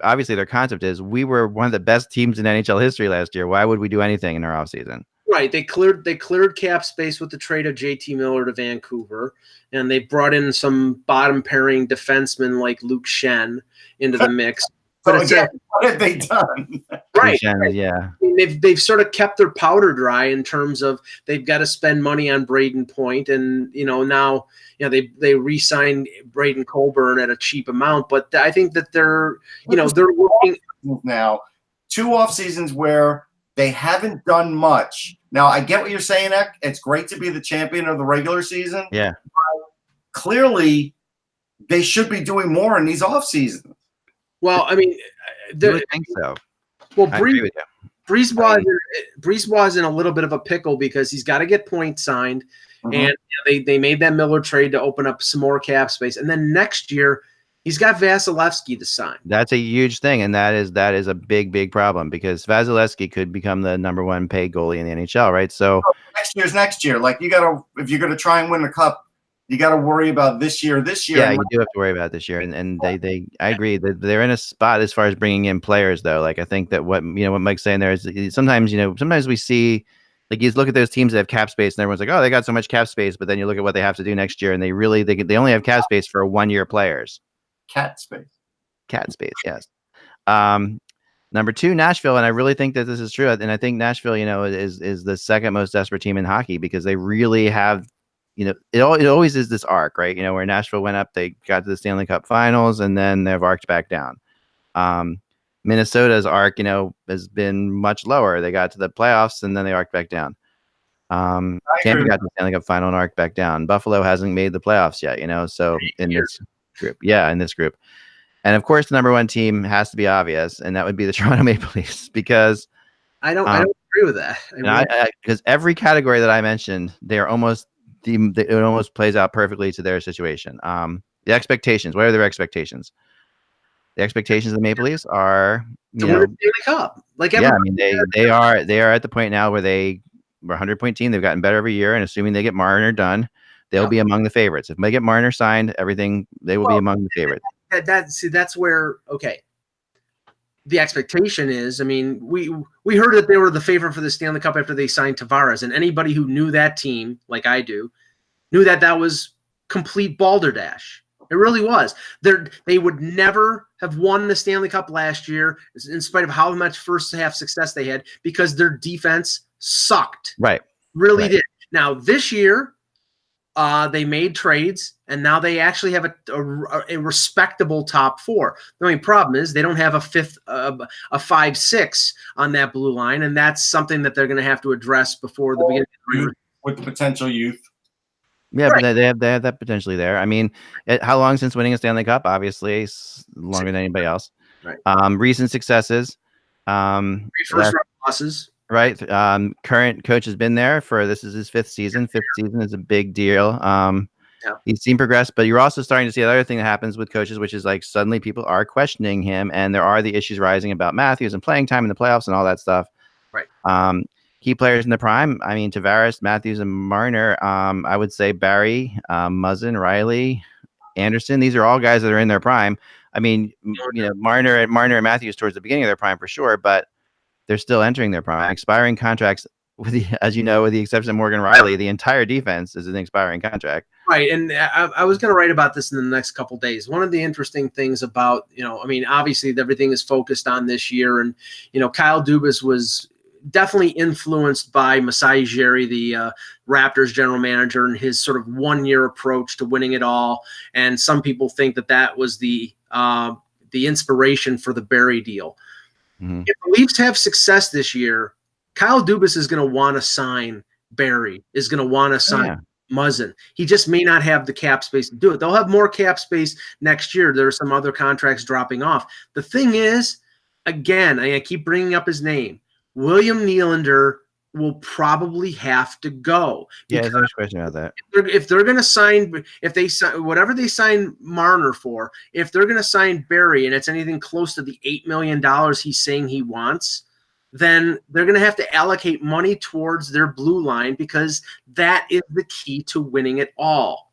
obviously their concept is, we were one of the best teams in NHL history last year. Why would we do anything in our offseason? Right. They cleared cap space with the trade of JT Miller to Vancouver, and they brought in some bottom pairing defensemen like Luke Shen into the mix. But again, what have they done? Right. Yeah. I mean, they've sort of kept their powder dry in terms of they've got to spend money on Braden Point, and now they re-signed Braden Colburn at a cheap amount. But I think that they're working now 2 off seasons where they haven't done much. Now I get what you're saying, Eck. It's great to be the champion of the regular season. Yeah. Clearly, they should be doing more in these off seasons. Well, I mean, I think so. Well, Brisebois is in a little bit of a pickle because he's got to get Point signed, and they made that Miller trade to open up some more cap space, and then next year he's got Vasilevsky to sign. That's a huge thing, and that is a big problem, because Vasilevsky could become the number 1 paid goalie in the NHL, right? So next year. Like, if you're gonna try and win the cup, you got to worry about this year. Yeah, you do have to worry about this year, and I agree that they're in a spot as far as bringing in players, though. Like, I think that what Mike's saying there is, sometimes we see, like, you look at those teams that have cap space, and everyone's like, oh, they got so much cap space, but then you look at what they have to do next year, and they only have cap space for 1-year players. Cat space, yes. Number 2, Nashville, and I really think that this is true, and I think Nashville, is the second most desperate team in hockey, because they really have. It always is this arc, right? Where Nashville went up, they got to the Stanley Cup Finals, and then they've arced back down. Minnesota's arc, has been much lower. They got to the playoffs, and then they arced back down. Tampa got to the Stanley Cup Final and arced back down. Buffalo hasn't made the playoffs yet, so in this group. And of course, the number 1 team has to be obvious, and that would be the Toronto Maple Leafs, because I don't agree with that. Because every category that I mentioned, they're almost. It almost plays out perfectly to their situation. The expectations. What are their expectations? The expectations of the Maple Leafs are, to win the Stanley Cup. They are at the point now where they were a 100-point team. They've gotten better every year, and assuming they get Marner done, they'll be among the favorites. If they get Marner signed, they will be among the favorites. That's where the expectation is. I mean, we heard that they were the favorite for the Stanley Cup after they signed Tavares, and anybody who knew that team, like I do, knew that was complete balderdash. It really was. They would never have won the Stanley Cup last year, in spite of how much first half success they had, because their defense sucked. Right. Really did. Now this year, They made trades, and now they actually have a respectable top four. The only problem is they don't have a 5-6 on that blue line, and that's something that they're going to have to address before the beginning of the year. With potential youth. Right. Yeah, but they have that potentially there. I mean, how long since winning a Stanley Cup? Obviously, it's longer than anybody else. Right. Recent successes. 3 first-round losses. Right. Current coach has been there for this is his 5th season. 5th season is a big deal. He's seen progress, but you're also starting to see another thing that happens with coaches, which is like suddenly people are questioning him, and there are the issues rising about Matthews and playing time in the playoffs and all that stuff. Right. Key players in the prime. I mean, Tavares, Matthews, and Marner. I would say Barry, Muzzin, Riley, Anderson. These are all guys that are in their prime. I mean, Marner and Matthews towards the beginning of their prime for sure, but they're still entering their prime. Expiring contracts, with the exception of Morgan Riley, the entire defense is an expiring contract. Right, and I was going to write about this in the next couple of days. One of the interesting things about, obviously everything is focused on this year, and, Kyle Dubas was definitely influenced by Masai Ujiri, the Raptors general manager, and his sort of one-year approach to winning it all. And some people think that was the inspiration for the Barry deal. Mm-hmm. If the Leafs have success this year, Kyle Dubas is going to want to sign Barry, is going to want to sign Muzzin. He just may not have the cap space to do it. They'll have more cap space next year. There are some other contracts dropping off. The thing is, again, I keep bringing up his name, William Nylander will probably have to go. Yeah, there's no question about that. If they're going to sign, whatever they sign Marner for, if they're going to sign Barry and it's anything close to the $8 million he's saying he wants, then they're going to have to allocate money towards their blue line, because that is the key to winning it all.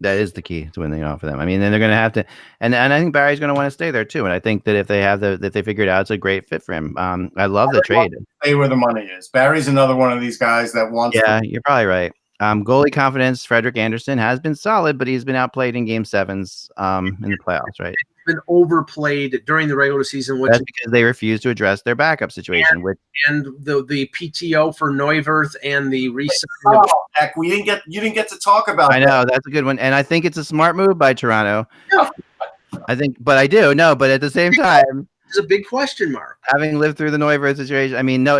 That is the key to winning off of them. I mean, then they're going to have to, and I think Barry's going to want to stay there too. And I think that if they figure it out, it's a great fit for him. I love the trade. Stay where the money is. Barry's another one of these guys that wants. Yeah, you're probably right. Goalie confidence. Frederik Andersen has been solid, but he's been outplayed in Game 7s in the playoffs. Right. Been overplayed during the regular season, which that's because they refuse to address their backup situation. And the PTO for Neuwirth and the Heck, you didn't get to talk about. I know that's a good one, and I think it's a smart move by Toronto. I think, but I do no, but at the same time, it's a big question mark. Having lived through the Neuwirth situation, I mean, no,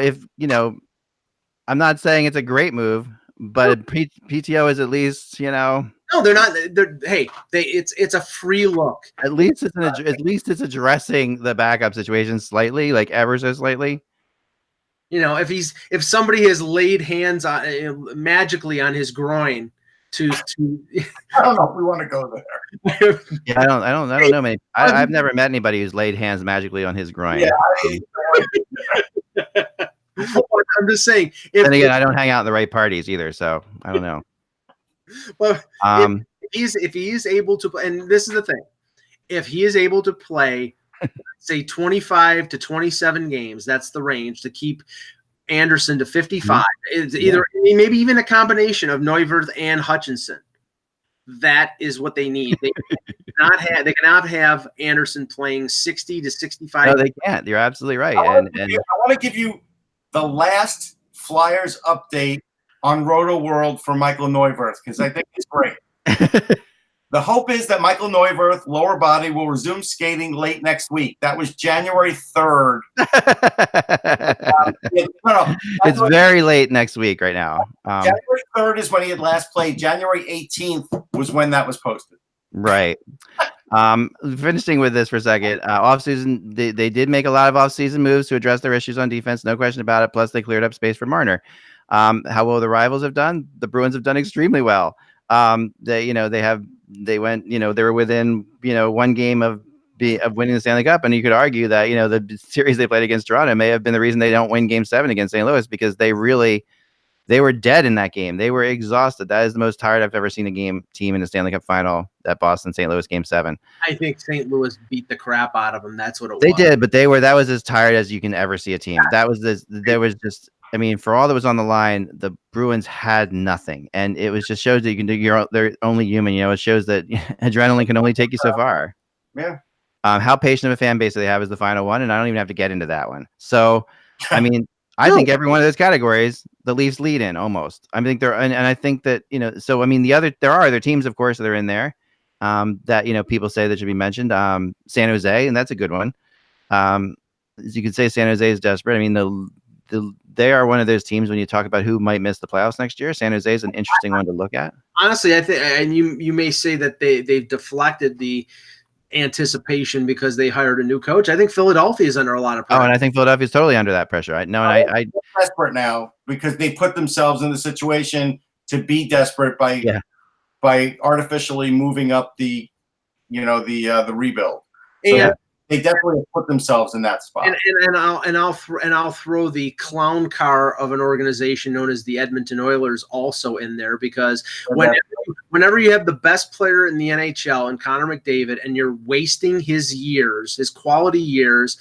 I'm not saying it's a great move, but PTO is at least, No, they're not. It's a free look. At least it's addressing the backup situation slightly, like ever so slightly. If somebody has laid hands on magically on his groin to I don't know if we want to go there. Yeah, I don't know many. I've never met anybody who's laid hands magically on his groin. Yeah, I'm just saying. Then again, I don't hang out in the right parties either, so I don't know. Well, if he is able to, and this is the thing, if he is able to play, say 25 to 27 games, that's the range to keep Anderson to 55. It's either maybe even a combination of Neuwirth and Hutchinson. That is what they need. They cannot have Anderson playing 60 to 65. No, they can't. You're absolutely right. I want to give you the last Flyers update on Roto World for Michael Neuwirth, because I think it's great. The hope is that Michael Neuwirth, lower body, will resume skating late next week. That was January 3rd. It's very late next week right now. January 3rd is when he had last played. January 18th was when that was posted. Right. Finishing with this for a second, offseason, they did make a lot of offseason moves to address their issues on defense, no question about it. Plus, they cleared up space for Marner. How well the rivals have done? The Bruins have done extremely well. They were within, one game of winning the Stanley Cup. And you could argue that, the series they played against Toronto may have been the reason they don't win Game 7 against St. Louis, because they were dead in that game. They were exhausted. That is the most tired I've ever seen a team in the Stanley Cup final, that Boston-St. Louis Game 7. I think St. Louis beat the crap out of them. That's what it was. They did, but that was as tired as you can ever see a team. For all that was on the line, the Bruins had nothing. And it was just shows that you can do they're only human. It shows that adrenaline can only take you so far. Yeah. How patient of a fan base do they have is the final one, and I don't even have to get into that one. So, I mean, I think every one of those categories, the Leafs lead in almost. I think and I think that, so I mean, there are other teams, of course, that are in there that, people say that should be mentioned. San Jose, and that's a good one. As you could say, San Jose is desperate. I mean, they are one of those teams when you talk about who might miss the playoffs next year. San Jose is an interesting one to look at. Honestly, I think, and you may say that they've deflected the anticipation because they hired a new coach. I think Philadelphia is under a lot of pressure. Oh, and I think Philadelphia is totally under that pressure. They're desperate now because they put themselves in the situation to be desperate by artificially moving up the rebuild. So they definitely have put themselves in that spot. And I'll throw the clown car of an organization known as the Edmonton Oilers also in there, because whenever you have the best player in the NHL and Connor McDavid, and you're wasting his quality years,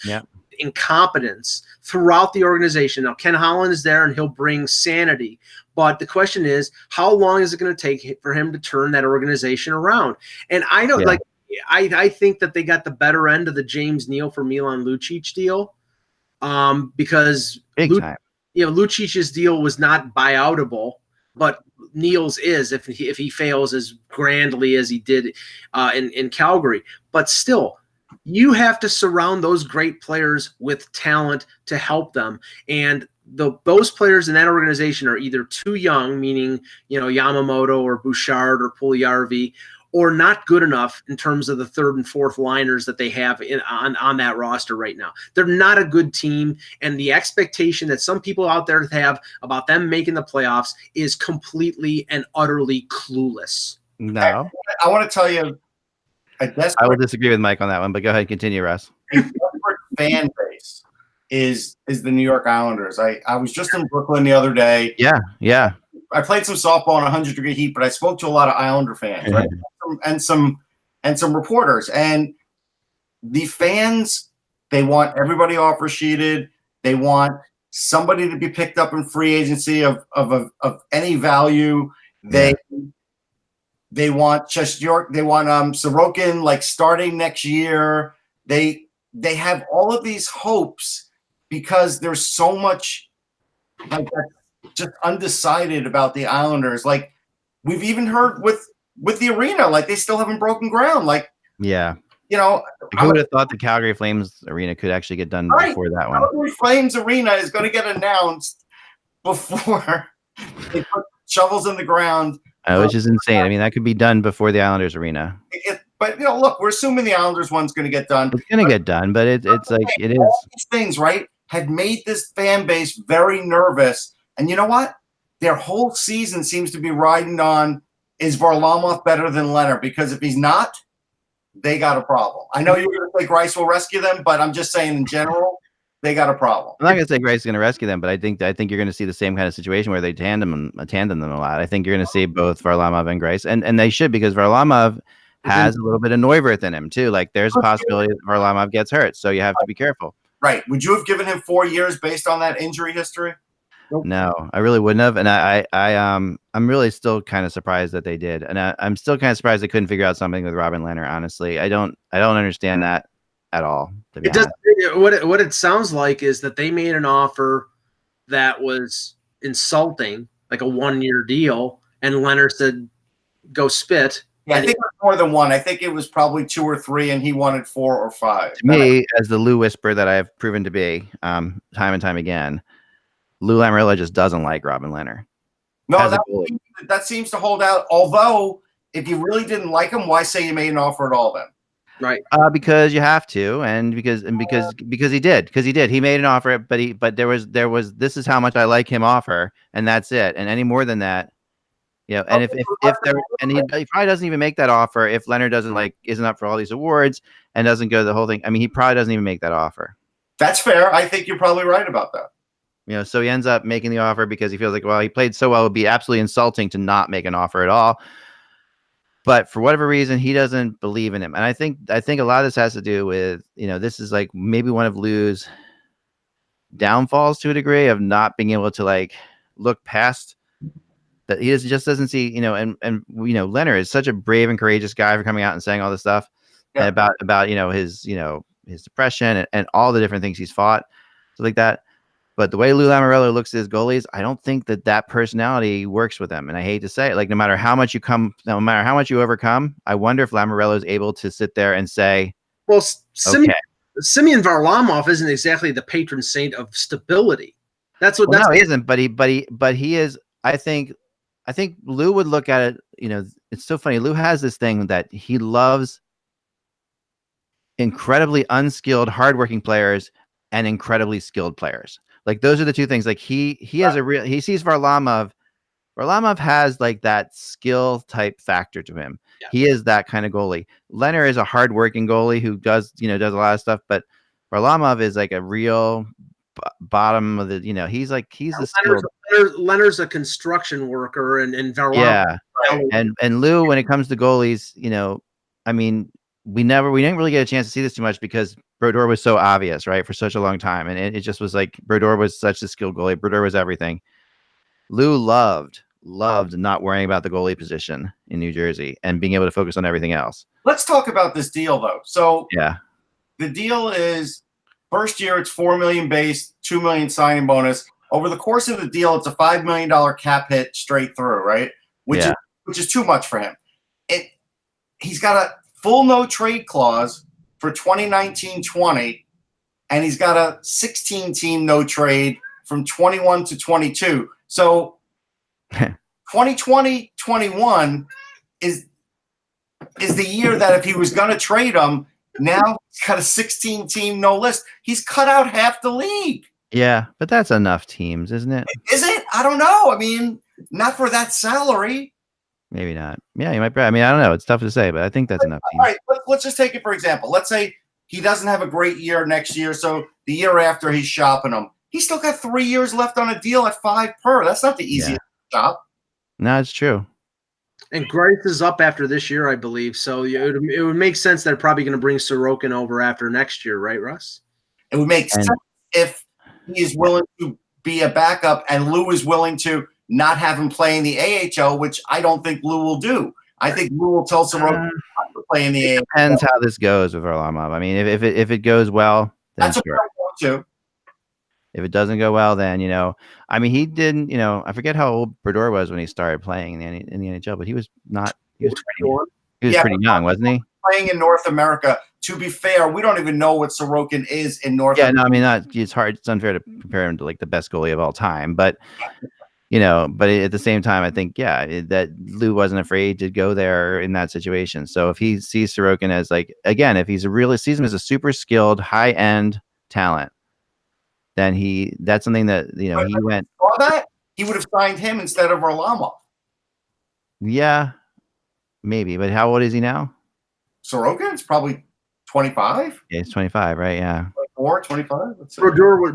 incompetence throughout the organization. Now Ken Holland is there and he'll bring sanity, but the question is, how long is it going to take for him to turn that organization around? And I know, I think that they got the better end of the James Neal for Milan Lucic deal, because Lucic's deal was not buyoutable, but Neal's is if he fails as grandly as he did in Calgary. But still, you have to surround those great players with talent to help them, and those players in that organization are either too young, meaning Yamamoto or Bouchard or Puljujarvi, or not good enough in terms of the third and fourth liners that they have on that roster right now. They're not a good team, and the expectation that some people out there have about them making the playoffs is completely and utterly clueless. No. I want to tell you, I will disagree with Mike on that one, but go ahead and continue, Russ. A desperate fan base is the New York Islanders. I was just in Brooklyn the other day. Yeah. I played some softball in 100-degree heat, but I spoke to a lot of Islander fans, right? and some reporters. And the fans, they want everybody offer sheeted. They want somebody to be picked up in free agency of any value. They want just York. They want Sorokin like starting next year. They have all of these hopes because there's so much like just undecided about the Islanders. Like we've even heard with the arena, like they still haven't broken ground. Like, who would have thought the Calgary Flames arena could actually get done before that one? Calgary Flames arena is going to get announced before they put shovels in the ground. Which is insane. I mean, that could be done before the Islanders arena. But look, we're assuming the Islanders one's going to get done. It's going to get done, but it's like it is. All these things, right, had made this fan base very nervous. And you know what? Their whole season seems to be riding on, is Varlamov better than Leonard? Because if he's not, they got a problem. I know you're going to say Greiss will rescue them, but I'm just saying in general, they got a problem. I'm not going to say Greiss is going to rescue them, but I think you're going to see the same kind of situation where they tandem them a lot. I think you're going to see both Varlamov and Greiss, and they should, because Varlamov has a little bit of Neuwirth in him too. Like there's a possibility that Varlamov gets hurt, so you have to be careful. Right. Would you have given him 4 years based on that injury history? No, I really wouldn't have, and I'm really still kind of surprised that they did, and I'm still kind of surprised they couldn't figure out something with Robin Lehner. Honestly, I don't understand that at all. It does. What it sounds like is that they made an offer that was insulting, like a 1-year deal, and Lehner said, "Go spit." Yeah, I think it was more than one. I think it was probably 2 or 3, and he wanted 4 or 5. To me, as the Lou whisperer that I have proven to be, time and time again, Lou Lamoriello just doesn't like Robin Lehner. No, that seems to hold out. Although, if you really didn't like him, why say you made an offer at all then? Right. Because you have to, and because he did. He made an offer, but there was this is how much I like him offer, and that's it. And any more than that, and if there, and he probably doesn't even make that offer if Leonard isn't up for all these awards and doesn't go the whole thing. I mean, he probably doesn't even make that offer. That's fair. I think you're probably right about that. So he ends up making the offer because he feels like, well, he played so well, it would be absolutely insulting to not make an offer at all. But for whatever reason, he doesn't believe in him. And I think a lot of this has to do with, this is like maybe one of Lou's downfalls to a degree of not being able to look past that. He just doesn't see, and Leonard is such a brave and courageous guy for coming out and saying all this stuff about his depression and all the different things he's fought, stuff like that. But the way Lou Lamoriello looks at his goalies, I don't think that personality works with them. And I hate to say it, like no matter how much you overcome, I wonder if Lamoriello is able to sit there and say, well, okay. Semyon Varlamov isn't exactly the patron saint of stability. No, he isn't. But he is. I think Lou would look at it. You know, it's so funny. Lou has this thing that he loves incredibly unskilled, hardworking players and incredibly skilled players. Like those are the two things. Like he has he sees Varlamov. Varlamov has like that skill type factor to him. Yeah. He is that kind of goalie. Leonard is a hardworking goalie who does a lot of stuff, but Varlamov is like a real bottom of the, he's a skilled. Leonard's a construction worker and Varlamov. Yeah. And Lou, when it comes to goalies, I mean, we didn't really get a chance to see this too much because Brodeur was so obvious, right, for such a long time. And it just was like Brodeur was such a skilled goalie. Brodeur was everything. Lou loved not worrying about the goalie position in New Jersey and being able to focus on everything else. Let's talk about this deal, though. So yeah, the deal is first year it's $4 million base, $2 million signing bonus. Over the course of the deal, it's a $5 million cap hit straight through, right? Which is too much for him. He's got a full no trade clause for 2019-20, and he's got a 16-team no trade from 21 to 22. So 2020-21 is the year that if he was going to trade him, now he's got a 16-team no list. He's cut out half the league. Yeah, but that's enough teams, isn't it? Is it? I don't know. I mean, not for that salary. Maybe not. Yeah, you might be. I mean, I don't know. It's tough to say, but I think that's enough teams. All right, let's just take it for example. Let's say he doesn't have a great year next year, so the year after he's shopping him. He's still got 3 years left on a deal at $5 per. That's not the easiest shop. No, it's true. And Grice is up after this year, I believe. So it would make sense they're probably going to bring Sorokin over after next year, right, Russ? It would make sense if he is willing to be a backup and Lou is willing to not have him play in the AHL, which I don't think Lou will do. I think Lou will tell Sorokin not to play in the AHL. Depends how this goes with Varlamov. I mean, if it goes well, then that's sure. what I want to. If it doesn't go well, then, I mean, he didn't, I forget how old Brodeur was when he started playing in the NHL, but he was 21. He was pretty young, wasn't he? Playing in North America. To be fair, we don't even know what Sorokin is in North America. Yeah, no, I mean, it's hard. It's unfair to compare him to like the best goalie of all time, but but at the same time, I think, that Lou wasn't afraid to go there in that situation. So if he sees Sorokin as like, again, if he's sees him as a super skilled, high end talent, then that's something that, he went. Saw that? He would have signed him instead of Varlamov. Yeah, maybe. But how old is he now? Sorokin's probably 25. Yeah, he's 25, right? Yeah. 24, 25.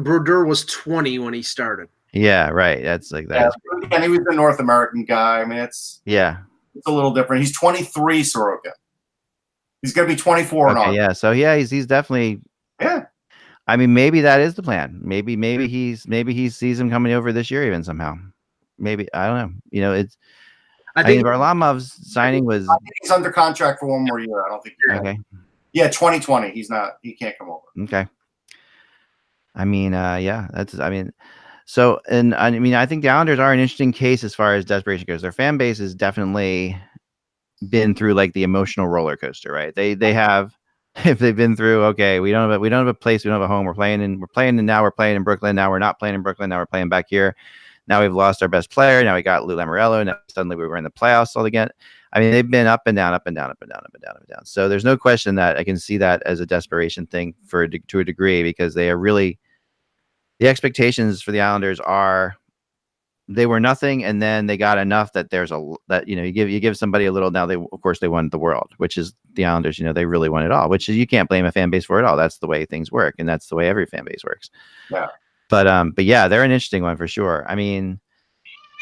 Brodeur was 20 when he started. Yeah, right. That's like that. Yeah, and he was a North American guy. I mean, it's a little different. He's 23, Sorokin. He's going to be 24 and on. Yeah. So he's definitely. Yeah. I mean, maybe that is the plan. Maybe he sees him coming over this year even somehow. Maybe, I don't know. I think Varlamov's signing was. I think he's under contract for one more year. I don't think. Okay. Yeah, 2020. He's not. He can't come over. Okay. I mean, that's. I mean, so and I mean, I think the Islanders are an interesting case as far as desperation goes. Their fan base has definitely been through like the emotional roller coaster, right? They have. If they've been through, okay, we don't have a place, we don't have a home. We're playing in now we're playing in Brooklyn. Now we're not playing in Brooklyn. Now we're playing back here. Now we've lost our best player. Now we got Lou Lamoriello. Now suddenly we were in the playoffs all again. I mean, they've been up and down, up and down, up and down, up and down, up and down. So there's no question that I can see that as a desperation thing to a degree, because they are really, the expectations for the Islanders are, they were nothing, and then they got enough that you give somebody a little. Now they won the world, which is the Islanders. They really won it all, which is, you can't blame a fan base for it all. That's the way things work, and that's the way every fan base works. Yeah. But yeah, they're an interesting one for sure. I mean,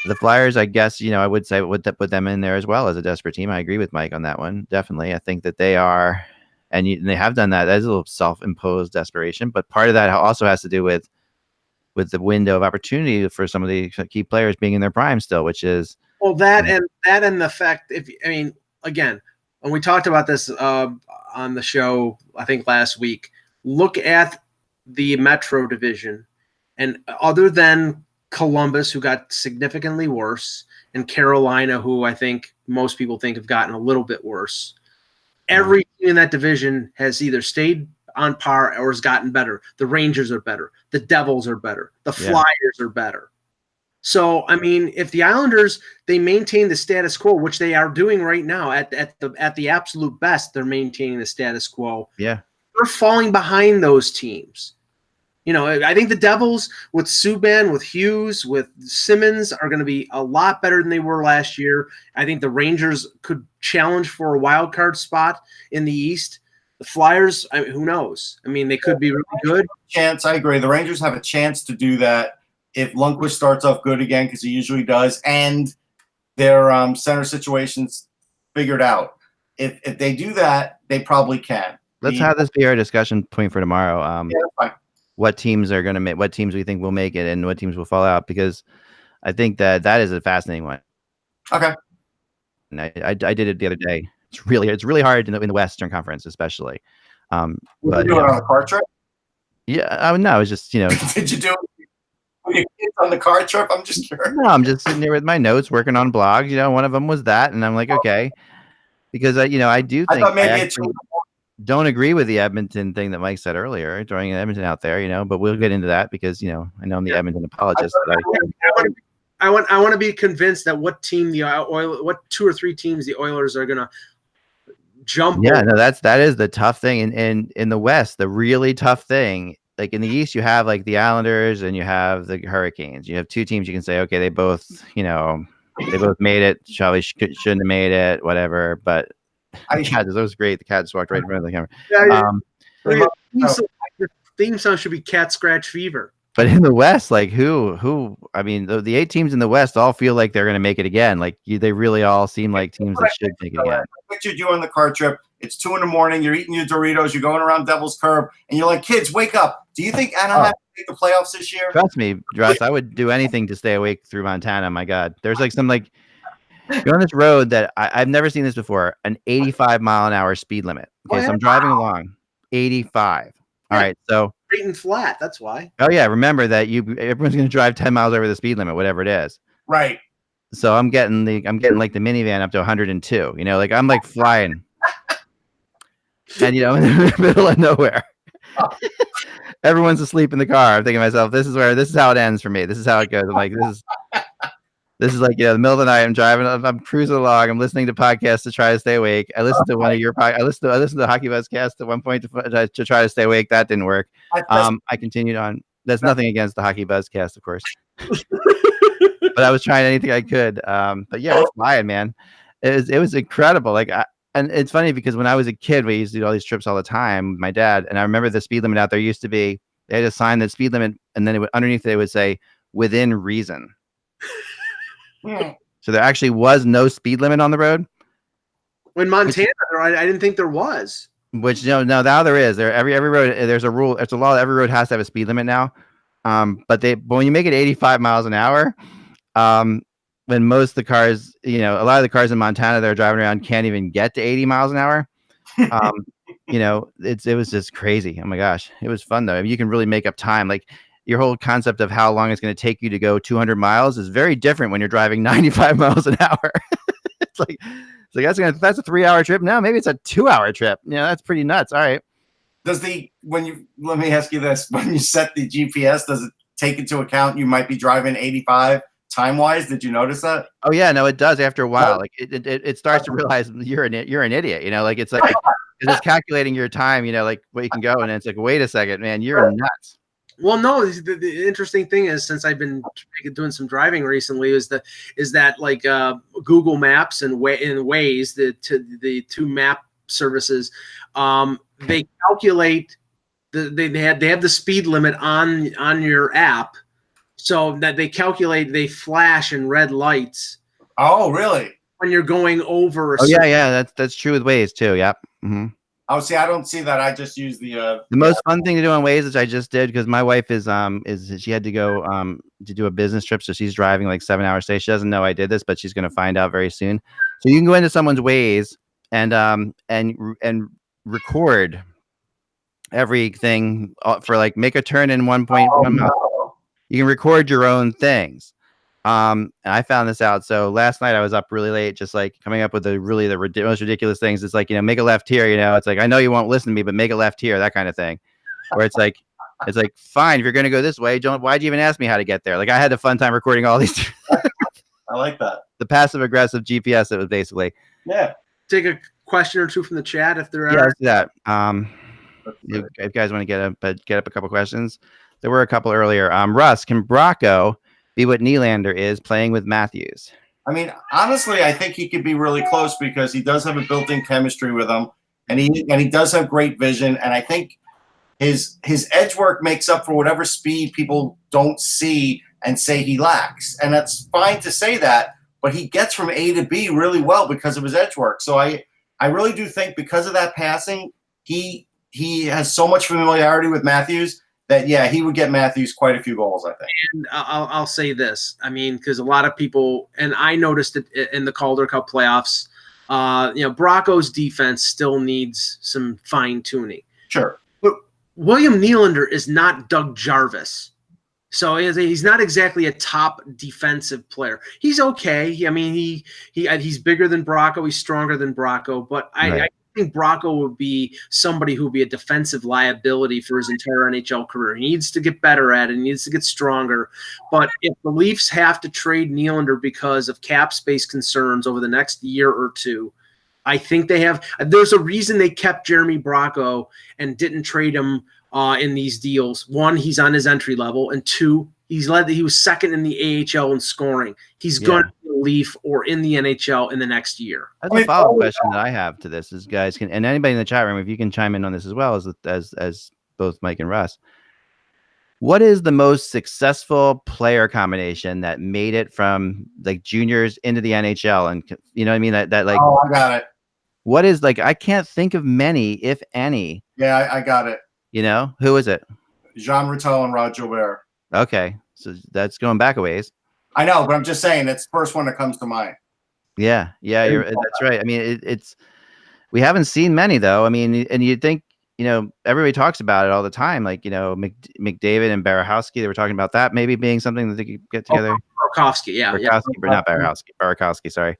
the Flyers, I guess, I would say would put them in there as well as a desperate team. I agree with Mike on that one. Definitely, I think that they are, and they have done that. That's a little self-imposed desperation, but part of that also has to do with the window of opportunity for some of the key players being in their prime still, which is and the fact, again, when we talked about this on the show, I think last week, look at the Metro division And other than Columbus, who got significantly worse, and Carolina, who I think most people think have gotten a little bit worse, every team in that division has either stayed on par or has gotten better. The Rangers are better. The Devils are better. The Flyers are better. So, I mean, if the Islanders, they maintain the status quo, which they are doing right now at the absolute best, they're maintaining the status quo. Yeah. They're falling behind those teams. You know, I think the Devils with Subban, with Hughes, with Simmons are going to be a lot better than they were last year. I think the Rangers could challenge for a wild card spot in the East. The Flyers, I mean, who knows? I mean, they could be really good. Chance, I agree. The Rangers have a chance to do that if Lundqvist starts off good again, because he usually does, and their center situation's figured out. If they do that, they probably can. Let's have this be our discussion point for tomorrow. Yeah, that's fine. What teams are going to make, what teams we think will make it, and what teams will fall out, because I think that is a fascinating one. Okay. And I did it the other day. It's really hard in the Western Conference, especially. Did you do it on a car trip? Yeah, no, it was just, you know. Did you do it with your kids on the car trip? I'm just curious. No, I'm just sitting there with my notes, working on blogs. You know, one of them was that, and I'm like, okay, because I do think I don't agree with the Edmonton thing that Mike said earlier, throwing Edmonton out there, you know, but we'll get into that because, you know, I know I'm the Edmonton apologist. I want to be convinced that what two or three teams the Oilers are going to jump. Yeah, no, that is the tough thing. And in the West, the really tough thing, like in the East, you have like the Islanders and you have the Hurricanes. You have two teams you can say, okay, they both made it. Shouldn't have made it, whatever. But the Cats, that was great. The Cat just walked right in front of the camera. The theme song should be Cat Scratch Fever. But in the West, like who? I mean, the 8 teams in the West all feel like they're going to make it again. Like they really all seem like teams that should make it again. I pictured you on the car trip. It's 2 a.m. You're eating your Doritos. You're going around Devil's Curve, and you're like, "Kids, wake up! Do you think Anaheim will make the playoffs this year?" Trust me, Russ. I would do anything to stay awake through Montana. My God, there's like some like you're on this road that I've never seen this before. An 85-mile-an-hour speed limit. Okay, so I'm driving along, 85. All right, so straight and flat. That's why. Oh yeah, remember that everyone's going to drive 10 miles over the speed limit, whatever it is. Right. So I'm getting like the minivan up to 102. You know, like I'm like flying, and you know, in the middle of nowhere, everyone's asleep in the car. I'm thinking to myself, this is how it ends for me. This is how it goes. I'm like, this is like, the middle of the night. I'm driving. I'm cruising along. I'm listening to podcasts to try to stay awake. I listened to one of your podcasts. I listened to the HockeyBuzzcast at one point to try to stay awake. That didn't work. I continued on. That's nothing against the HockeyBuzzcast, of course. But I was trying anything I could. But yeah, it's flying, man. It was incredible. Like, and it's funny because when I was a kid, we used to do all these trips all the time with my dad. And I remember the speed limit out there used to be, they had a sign that speed limit, and then underneath they would say within reason. So there actually was no speed limit on the road. In Montana, I didn't think there was. Which no, now there is. Every road, there's a rule. It's a law that every road has to have a speed limit now. But when you make it 85 miles an hour, when most of the cars, you know, a lot of the cars in Montana that are driving around can't even get to 80 miles an hour. You know, it was just crazy. Oh my gosh, it was fun though. I mean, you can really make up time. Like your whole concept of how long it's going to take you to go 200 miles is very different when you're driving 95 miles an hour. It's like that's a 3-hour trip. Now maybe it's a 2-hour trip. You know, that's pretty nuts. All right. Let me ask you this: when you set the GPS, does it take into account you might be driving 85 time wise? Did you notice that? Oh yeah, no, it does after a while. Like it starts to realize you're an idiot. You know, like it's like it's calculating your time. You know, like where you can go, and it's like, wait a second, man, you're nuts. Well, no, the interesting thing is, since I've been doing some driving recently, is that like Google Maps and Waze, the two map services, they calculate they have the speed limit on your app, so that they flash in red lights. Oh, really? When you're going over. Yeah, that's true with Waze too. Yep. Mm-hmm. Oh, see, I don't see that. I just use the most fun thing to do on Waze, which I just did because my wife is she had to go to do a business trip, so she's driving like 7 hours a day. She doesn't know I did this, but she's going to find out very soon. So you can go into someone's Waze and record everything for like make a turn in 1.1 mile. You can record your own things. And I found this out. So last night I was up really late, just like coming up with the most ridiculous things. It's like, make a left here. It's like, I know you won't listen to me, but make a left here, that kind of thing. Where it's like, fine, if you're going to go this way, why'd you even ask me how to get there? Like I had a fun time recording all these. I like that. The passive aggressive GPS. It was basically. Yeah. Take a question or two from the chat if there are. Yeah, let's do that. If you guys want to get up a couple questions, there were a couple earlier. Russ, can Bracco be what Nylander is playing with Matthews? I mean, honestly, I think he could be really close because he does have a built-in chemistry with him, and he does have great vision. And I think his edge work makes up for whatever speed people don't see and say he lacks. And that's fine to say that, but he gets from A to B really well because of his edge work. So I really do think because of that passing, he has so much familiarity with Matthews that, yeah, he would get Matthews quite a few goals, I think. And I'll say this. I mean, because a lot of people, and I noticed it in the Calder Cup playoffs, Bracco's defense still needs some fine-tuning. Sure. But William Nylander is not Doug Jarvis. So he's not exactly a top defensive player. He's okay. I mean, he's bigger than Bracco. He's stronger than Bracco. But I think Bracco would be somebody who would be a defensive liability for his entire NHL career. He needs to get better at it. He needs to get stronger. But if the Leafs have to trade Nylander because of cap space concerns over the next year or two, I think they have. There's a reason they kept Jeremy Bracco and didn't trade him in these deals. One, he's on his entry level, and two, he was second in the AHL in scoring. He's going to be a Leaf or in the NHL in the next year. That's a follow-up question that I have to this is, guys, and anybody in the chat room, if you can chime in on this as well as both Mike and Russ. What is the most successful player combination that made it from like juniors into the NHL? And you know what I mean? That like, oh, I got it. What is like? I can't think of many, if any. Yeah, I got it. Who is it? Jean Routel and Rod Gilbert. Okay, so that's going back a ways. I know, but I'm just saying it's the first one that comes to mind. Yeah, that's right. I mean, we haven't seen many though. I mean, and you'd think, everybody talks about it all the time. Like, McDavid and Barachowski, they were talking about that maybe being something that they could get together. Burakovsky, yeah. But not Barachowski, sorry.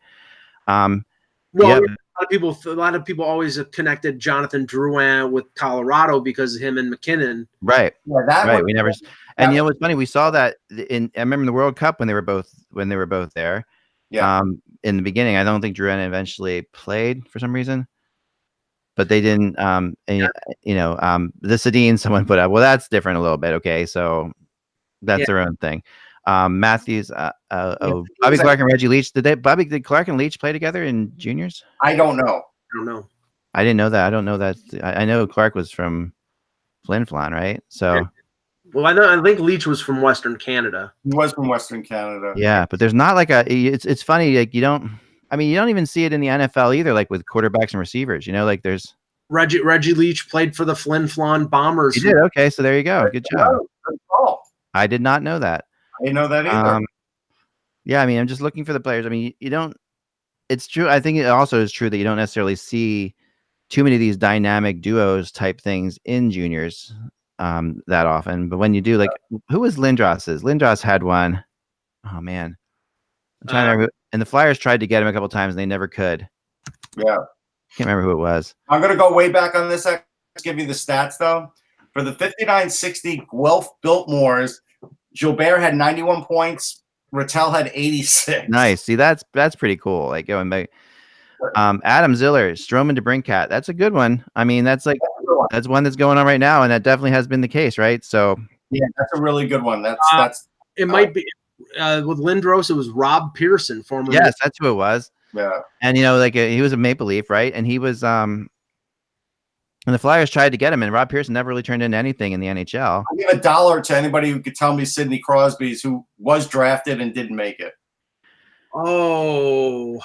Well, a lot of people always have connected Jonathan Drouin with Colorado because of him and McKinnon. Right. Yeah, right. We never. And what's funny? We saw that I remember in the World Cup when they were both there. Yeah. In the beginning, I don't think Drouin eventually played for some reason, but they didn't. The Sedin someone put up. Well, that's different a little bit. Okay, so that's their own thing. Matthews, Bobby Clark and Reggie Leach. Did Clark and Leach play together in juniors? I don't know. I didn't know that. I don't know that. I know Clark was from Flin Flon, right? So, well, I think Leach was from Western Canada. He was from Western Canada. Yeah, but there's not like it's funny. Like you don't even see it in the NFL either. Like with quarterbacks and receivers, like there's Reggie Leach played for the Flin Flon Bombers. He did. Okay, so there you go. Good job. I did not know that. I didn't know that either. Yeah, I mean, I'm just looking for the players. I mean, you don't. It's true. I think it also is true that you don't necessarily see too many of these dynamic duos type things in juniors that often. But when you do, like, who was Lindros's? Lindros had one. Oh man, I'm trying to remember. And the Flyers tried to get him a couple times, and they never could. Yeah, can't remember who it was. I'm gonna go way back on this. Let's give you the stats though. For the 59-60 Guelph Biltmores, Gilbert had 91 points. Rattel had 86. Nice. See, that's pretty cool. Like going back. Adam Ziller, Stroman to Brinkat. That's a good one. I mean, that's one that's going on right now, and that definitely has been the case, right? So yeah, that's a really good one. That's it might be with Lindros. It was Rob Pearson, former. Yes, that's who it was. Yeah, and he was a Maple Leaf, right? And he was and the Flyers tried to get him, and Rob Pearson never really turned into anything in the NHL. I'll give $1 to anybody who could tell me Sidney Crosby's who was drafted and didn't make it. Oh,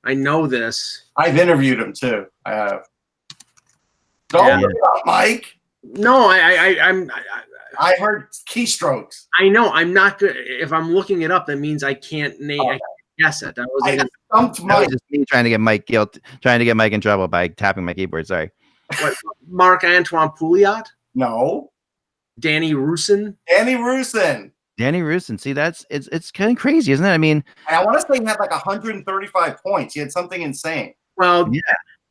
I know this. I've interviewed him too. I have. Don't look it up, Mike. No, I heard keystrokes. I know. I'm not good. If I'm looking it up, that means I can't name. I can't guess it. That was just me trying to get Mike in trouble by tapping my keyboard. Sorry. What, Marc-Antoine Pouliot? No. Danny Rusin. Danny Rusin. Danny Rusin. See, it's kind of crazy, isn't it? I mean, and I want to say he had like 135 points. He had something insane. Well, yeah.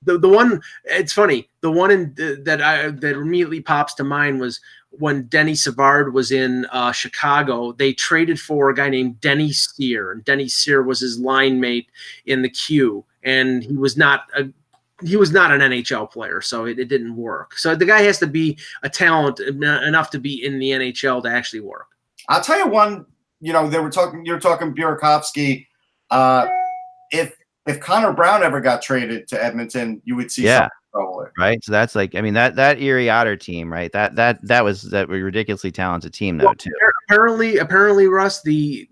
The one, it's funny. The one that immediately pops to mind was when Denny Savard was in Chicago. They traded for a guy named Denny Sear, and Denny Sear was his line mate in the queue, and he was not an NHL player, so it didn't work. So the guy has to be a talent enough to be in the NHL to actually work. I'll tell you one. You're talking Burakovsky. If Connor Brown ever got traded to Edmonton, you would see something probably. Right. So that's like, I mean, that Erie Otter team, right? That was a ridiculously talented team though, too. Apparently, Russ, the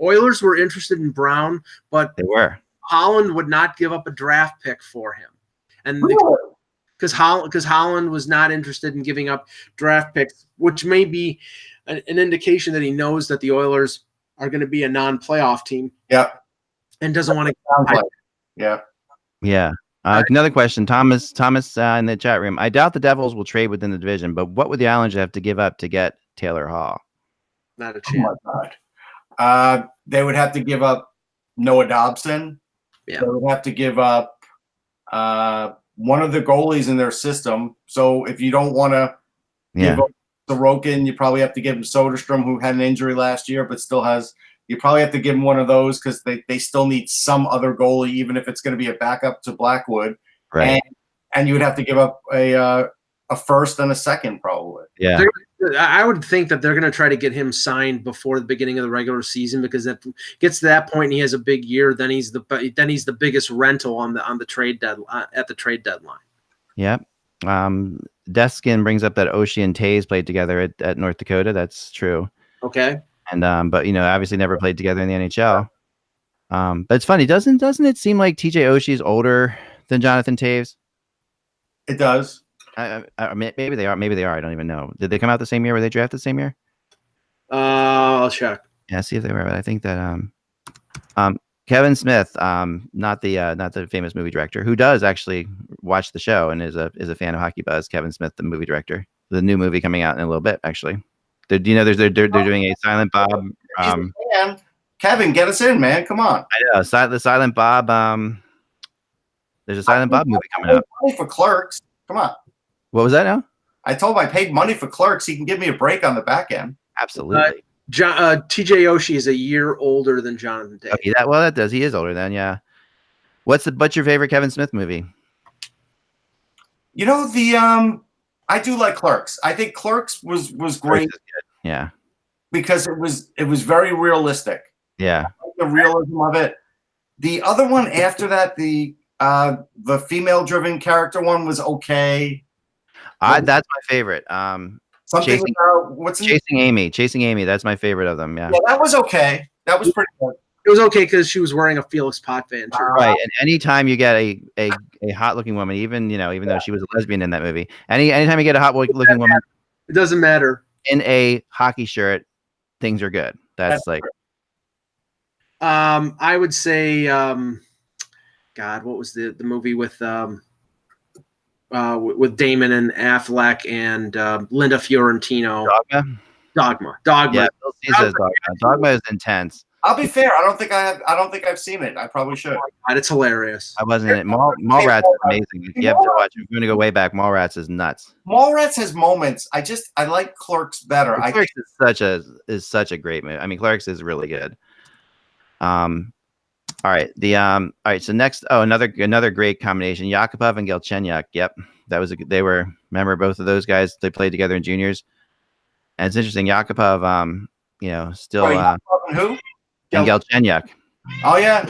Oilers were interested in Brown, but they were. Holland would not give up a draft pick for him. And because Holland was not interested in giving up draft picks, which may be an indication that he knows that the Oilers are going to be a non-playoff team. Yeah. And doesn't want to. Yeah. Another question, Thomas in the chat room. I doubt the Devils will trade within the division, but what would the Islanders have to give up to get Taylor Hall? Not a chance. Oh my God. They would have to give up Noah Dobson. Yeah. They would have to give up one of the goalies in their system. So if you don't want to give up Sorokin, you probably have to give him Soderstrom, who had an injury last year, but still has. You probably have to give him one of those because they still need some other goalie, even if it's going to be a backup to Blackwood. Right. And you would have to give up a first and a second, probably. Yeah. I would think that they're going to try to get him signed before the beginning of the regular season, because if it gets to that point and he has a big year, then he's the biggest rental on the trade deadline at the trade deadline. Yep. Deskin brings up that Oshie and Taves played together at North Dakota. That's true. Okay. And but obviously never played together in the NHL. But it's funny, doesn't it seem like TJ Oshie's older than Jonathan Taves? It does. Maybe they are. Maybe they are. I don't even know. Did they come out the same year? Were they drafted the same year? I'll check. Yeah, see if they were. But I think that Kevin Smith, not the famous movie director, who does actually watch the show and is a fan of Hockey Buzz. Kevin Smith, the movie director, the new movie coming out in a little bit, actually. Do you know they're doing a Silent Bob? Kevin, get us in, man. Come on. I know the Silent Bob. There's a Silent Bob movie coming up. Money for Clerks. Come on. What was that now? I told him I paid money for Clerks. He can give me a break on the back end. Absolutely. TJ Oshie is a year older than Jonathan Taves. Okay, that does. He is older then. Yeah. What's your favorite Kevin Smith movie? I do like Clerks. I think Clerks was great. Yeah. Because it was very realistic. Yeah. I like the realism of it. The other one after that, the female-driven character one was okay. That's my favorite. Something about Chasing Amy. Chasing Amy. That's my favorite of them. Yeah. Yeah, that was okay. That was pretty good. It was okay because she was wearing a Felix Potvin shirt. Right. And anytime you get a hot looking woman, even though she was a lesbian in that movie, anytime you get a hot looking woman, it doesn't matter, in a hockey shirt, things are good. That's like. I would say, God, what was the movie with Damon and Affleck and Linda Fiorentino? Dogma. Yeah, he says Dogma. Dogma is intense. I'll be fair. I don't think I've seen it. I probably should. God, it's hilarious. I wasn't in it. Mallrats is amazing. You have to watch it. If you're going to go way back, Mallrats is nuts. Mallrats has moments. I like Clerks better. Clerks is such a great movie. I mean, Clerks is really good. All right. All right. So next, another great combination, Yakupov and Galchenyuk. Yep. Remember both of those guys, they played together in juniors. And it's interesting, Yakupov, still and who? And Galchenyuk. Oh yeah.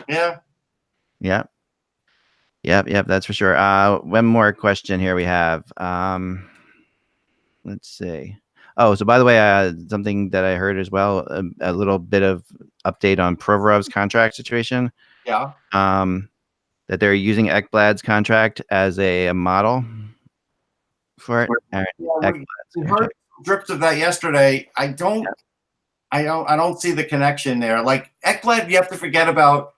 Yep, that's for sure. One more question here we have. Let's see. Oh, so by the way, something that I heard as well, a little bit of update on Provorov's contract situation. Yeah. That they're using Ekblad's contract as a model for it. Yeah, we heard drips of that yesterday. I don't see the connection there. Like Ekblad, you have to forget about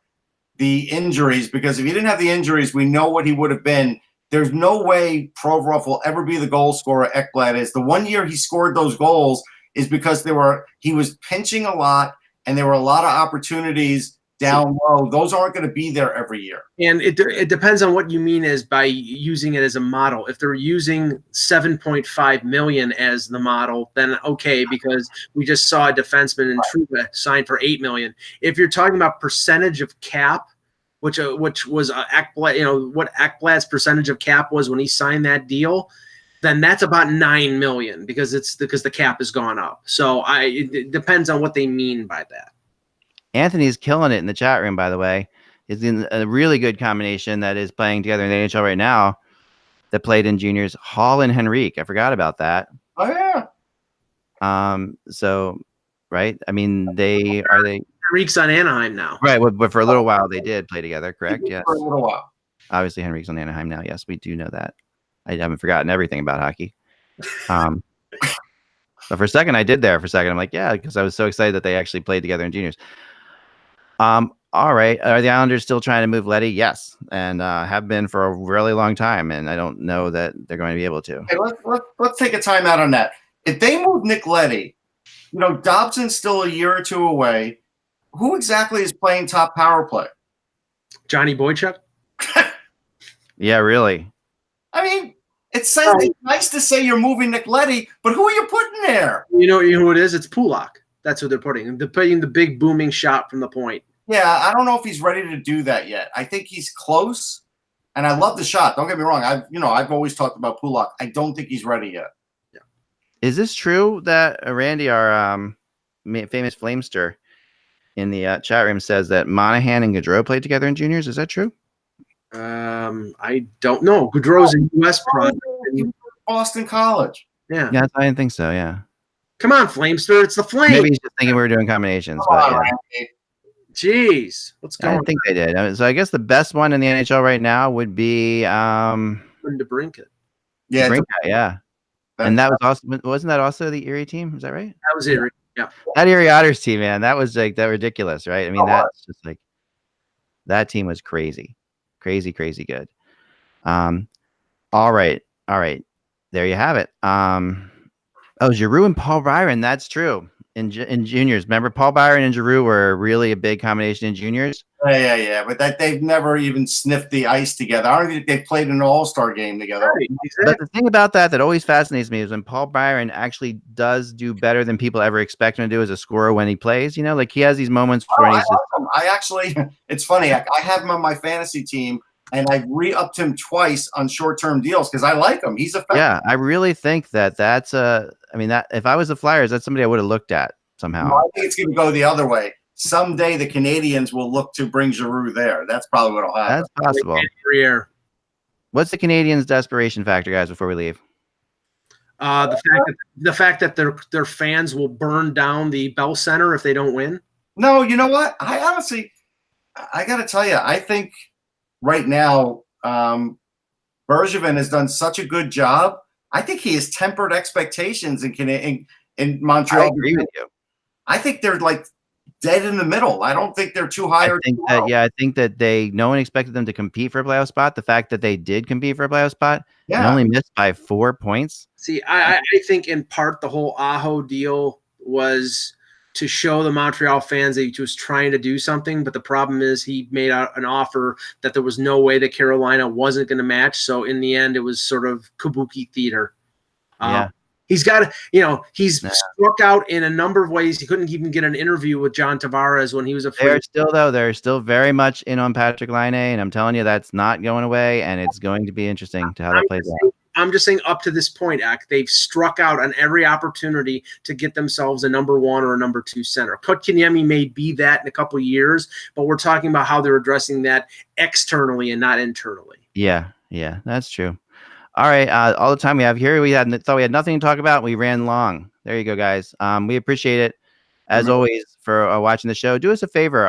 the injuries, because if he didn't have the injuries, we know what he would have been. there's no way Provorov will ever be the goal scorer Ekblad is. The one year he scored those goals is because he was pinching a lot, and there were a lot of opportunities down low. Those aren't going to be there every year. And it depends on what you mean as by using it as a model. If they're using 7.5 million as the model, then okay, because we just saw a defenseman in Trouba signed for 8 million. If you're talking about percentage of cap, which was Ekblad, what Ekblad's percentage of cap was when he signed that deal, then that's about 9 million because the cap has gone up. So it depends on what they mean by that. Anthony's killing it in the chat room, by the way. He's in a really good combination that is playing together in the NHL right now that played in juniors. Hall and Henrique. I forgot about that. Oh, yeah. So, right? I mean, are they? Henrique's on Anaheim now. Right, but for a little while they did play together, correct? Yes. For a little while. Obviously, Henrique's on Anaheim now. Yes, we do know that. I haven't forgotten everything about hockey. But for a second, I'm like, yeah, because I was so excited that they actually played together in juniors. All right. Are the Islanders still trying to move Leddy? Yes, and have been for a really long time, and I don't know that they're going to be able to. Hey, let's take a timeout on that. If they move Nick Leddy, Dobson's still a year or two away. Who exactly is playing top power play? Johnny Boychuk? Yeah, really. I mean, it's nice to say you're moving Nick Leddy, but who are you putting there? You know who it is? It's Pulak. That's who they're putting. They're putting the big booming shot from the point. Yeah, I don't know if he's ready to do that yet. I think he's close, and I love the shot. Don't get me wrong. I've always talked about Pulak. I don't think he's ready yet. Yeah. Is this true that Randy, our famous Flamester, in the chat room says that Monahan and Gaudreau played together in juniors? Is that true? I don't know. Gaudreau's a U.S. product. Boston College. Yeah. Yeah, I didn't think so. Yeah. Come on, Flamester. It's the Flame. Maybe he's just thinking we were doing combinations. But yeah. Jeez. What's going on? I think they did. So I guess the best one in the NHL right now would be DeBrincat. Yeah. DeBrincat, yeah. And that was wasn't that also the Erie team? Is that right? That was Erie. Yeah. That Erie Otters team, man. That was like that ridiculous, right? I mean, that's just like that team was crazy. Crazy good. All right. There you have it. Giroux and Paul Byron. That's true. In juniors, remember Paul Byron and Giroux were really a big combination in juniors. Yeah. But they've never even sniffed the ice together. I don't think they've played an all-star game together. Right. But the thing about that always fascinates me is when Paul Byron actually does do better than people ever expect him to do as a scorer when he plays. Like he has these moments where he's I actually, it's funny. I have him on my fantasy team, and I re-upped him twice on short-term deals because I like him. He's effective. Yeah, I really think that's that if I was the Flyers, that's somebody I would have looked at somehow. No, I think it's going to go the other way. Someday the Canadians will look to bring Giroux there. That's probably what will happen. That's possible. What's the Canadians' desperation factor, guys, before we leave? The fact that their fans will burn down the Bell Center if they don't win. No, you know what? I honestly, I got to tell you, I think right now, Bergevin has done such a good job. I think he has tempered expectations in Montreal. I agree with you. I think they're like dead in the middle. I don't think they're too high or too low. I think that no one expected them to compete for a playoff spot. The fact that they did compete for a playoff spot and only missed by 4 points. See, I think in part the whole Aho deal was to show the Montreal fans that he was trying to do something, but the problem is he made an offer that there was no way that Carolina wasn't going to match. So in the end, it was sort of kabuki theater. He's got, he's struck out in a number of ways. He couldn't even get an interview with John Tavares when he was a free. They're still very much in on Patrick Laine, and I'm telling you that's not going away, and it's going to be interesting to how that plays out. I'm just saying up to this point, they've struck out on every opportunity to get themselves a number 1 or a number 2 center. Kotkaniemi may be that in a couple of years, but we're talking about how they're addressing that externally and not internally. Yeah, that's true. All right, all the time we have here, thought we had nothing to talk about. We ran long. There you go, guys. We appreciate it, as always, for watching the show. Do us a favor.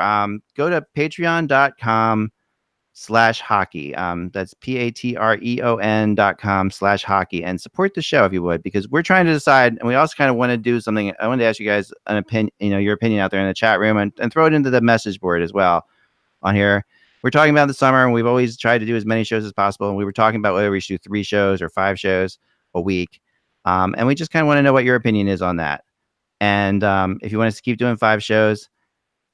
Go to patreon.com/hockey. That's patreon.com/hockey and support the show if you would, because we're trying to decide, and we also kind of want to do something. I wanted to ask you guys an opinion, your opinion out there in the chat room, and throw it into the message board as well on here. we're talking about the summer, and we've always tried to do as many shows as possible. And we were talking about whether we should do 3 shows or 5 shows a week. And we just kind of want to know what your opinion is on that. And if you want us to keep doing 5 shows,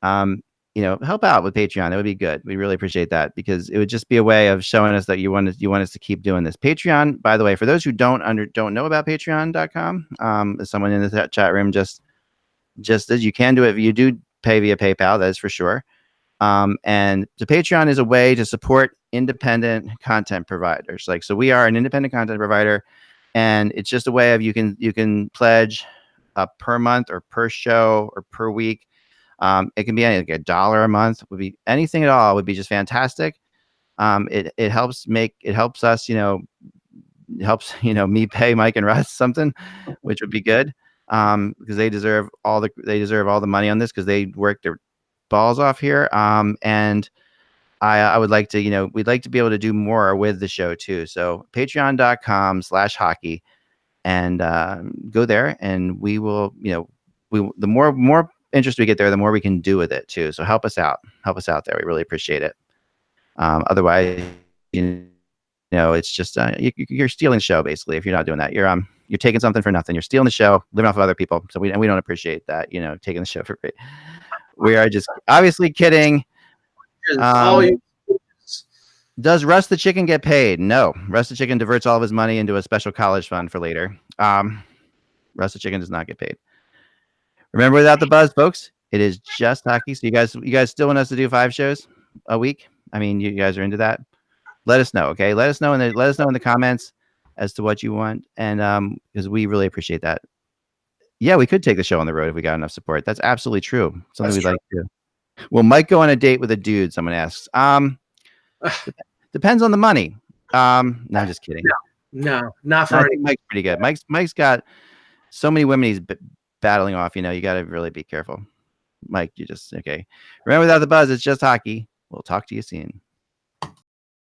help out with Patreon. That would be good. We really appreciate that, because it would just be a way of showing us that you want us to keep doing this. Patreon, by the way, for those who don't know about patreon.com, as someone in the chat room just as you can do it. You do pay via PayPal, that is for sure. And the Patreon is a way to support independent content providers. So we are an independent content provider, and it's just a way of you can pledge per month or per show or per week. It can be anything, like $1 a month would be anything at all would be just fantastic. It helps us, me pay Mike and Russ something, which would be good. Because they deserve all the money on this, because they work their balls off here. And I would like to, we'd like to be able to do more with the show too. So patreon.com/hockey, and go there, and we will, the more interest we get there, the more we can do with it too. So help us out there. We really appreciate it. Otherwise, it's just you're stealing the show basically. If you're not doing that, you're taking something for nothing. You're stealing the show, living off of other people. So we don't appreciate that. Taking the show for free. We are just obviously kidding. Does Russ the Chicken get paid? No. Russ the Chicken diverts all of his money into a special college fund for later. Russ the Chicken does not get paid. Remember, without the buzz, folks, it is just hockey. So you guys still want us to do 5 shows a week? I mean, you guys are into that? Let us know, okay? Let us know in the comments as to what you want, and because we really appreciate that. Yeah, we could take the show on the road if we got enough support. That's absolutely true. Something we'd like to do. Will Mike go on a date with a dude? Someone asks. Depends on the money. No, I'm just kidding. No, not for any. Mike's pretty good. Mike's got so many women he's battling off. You got to really be careful. Mike, you just okay. Remember, without the buzz, it's just hockey. We'll talk to you soon.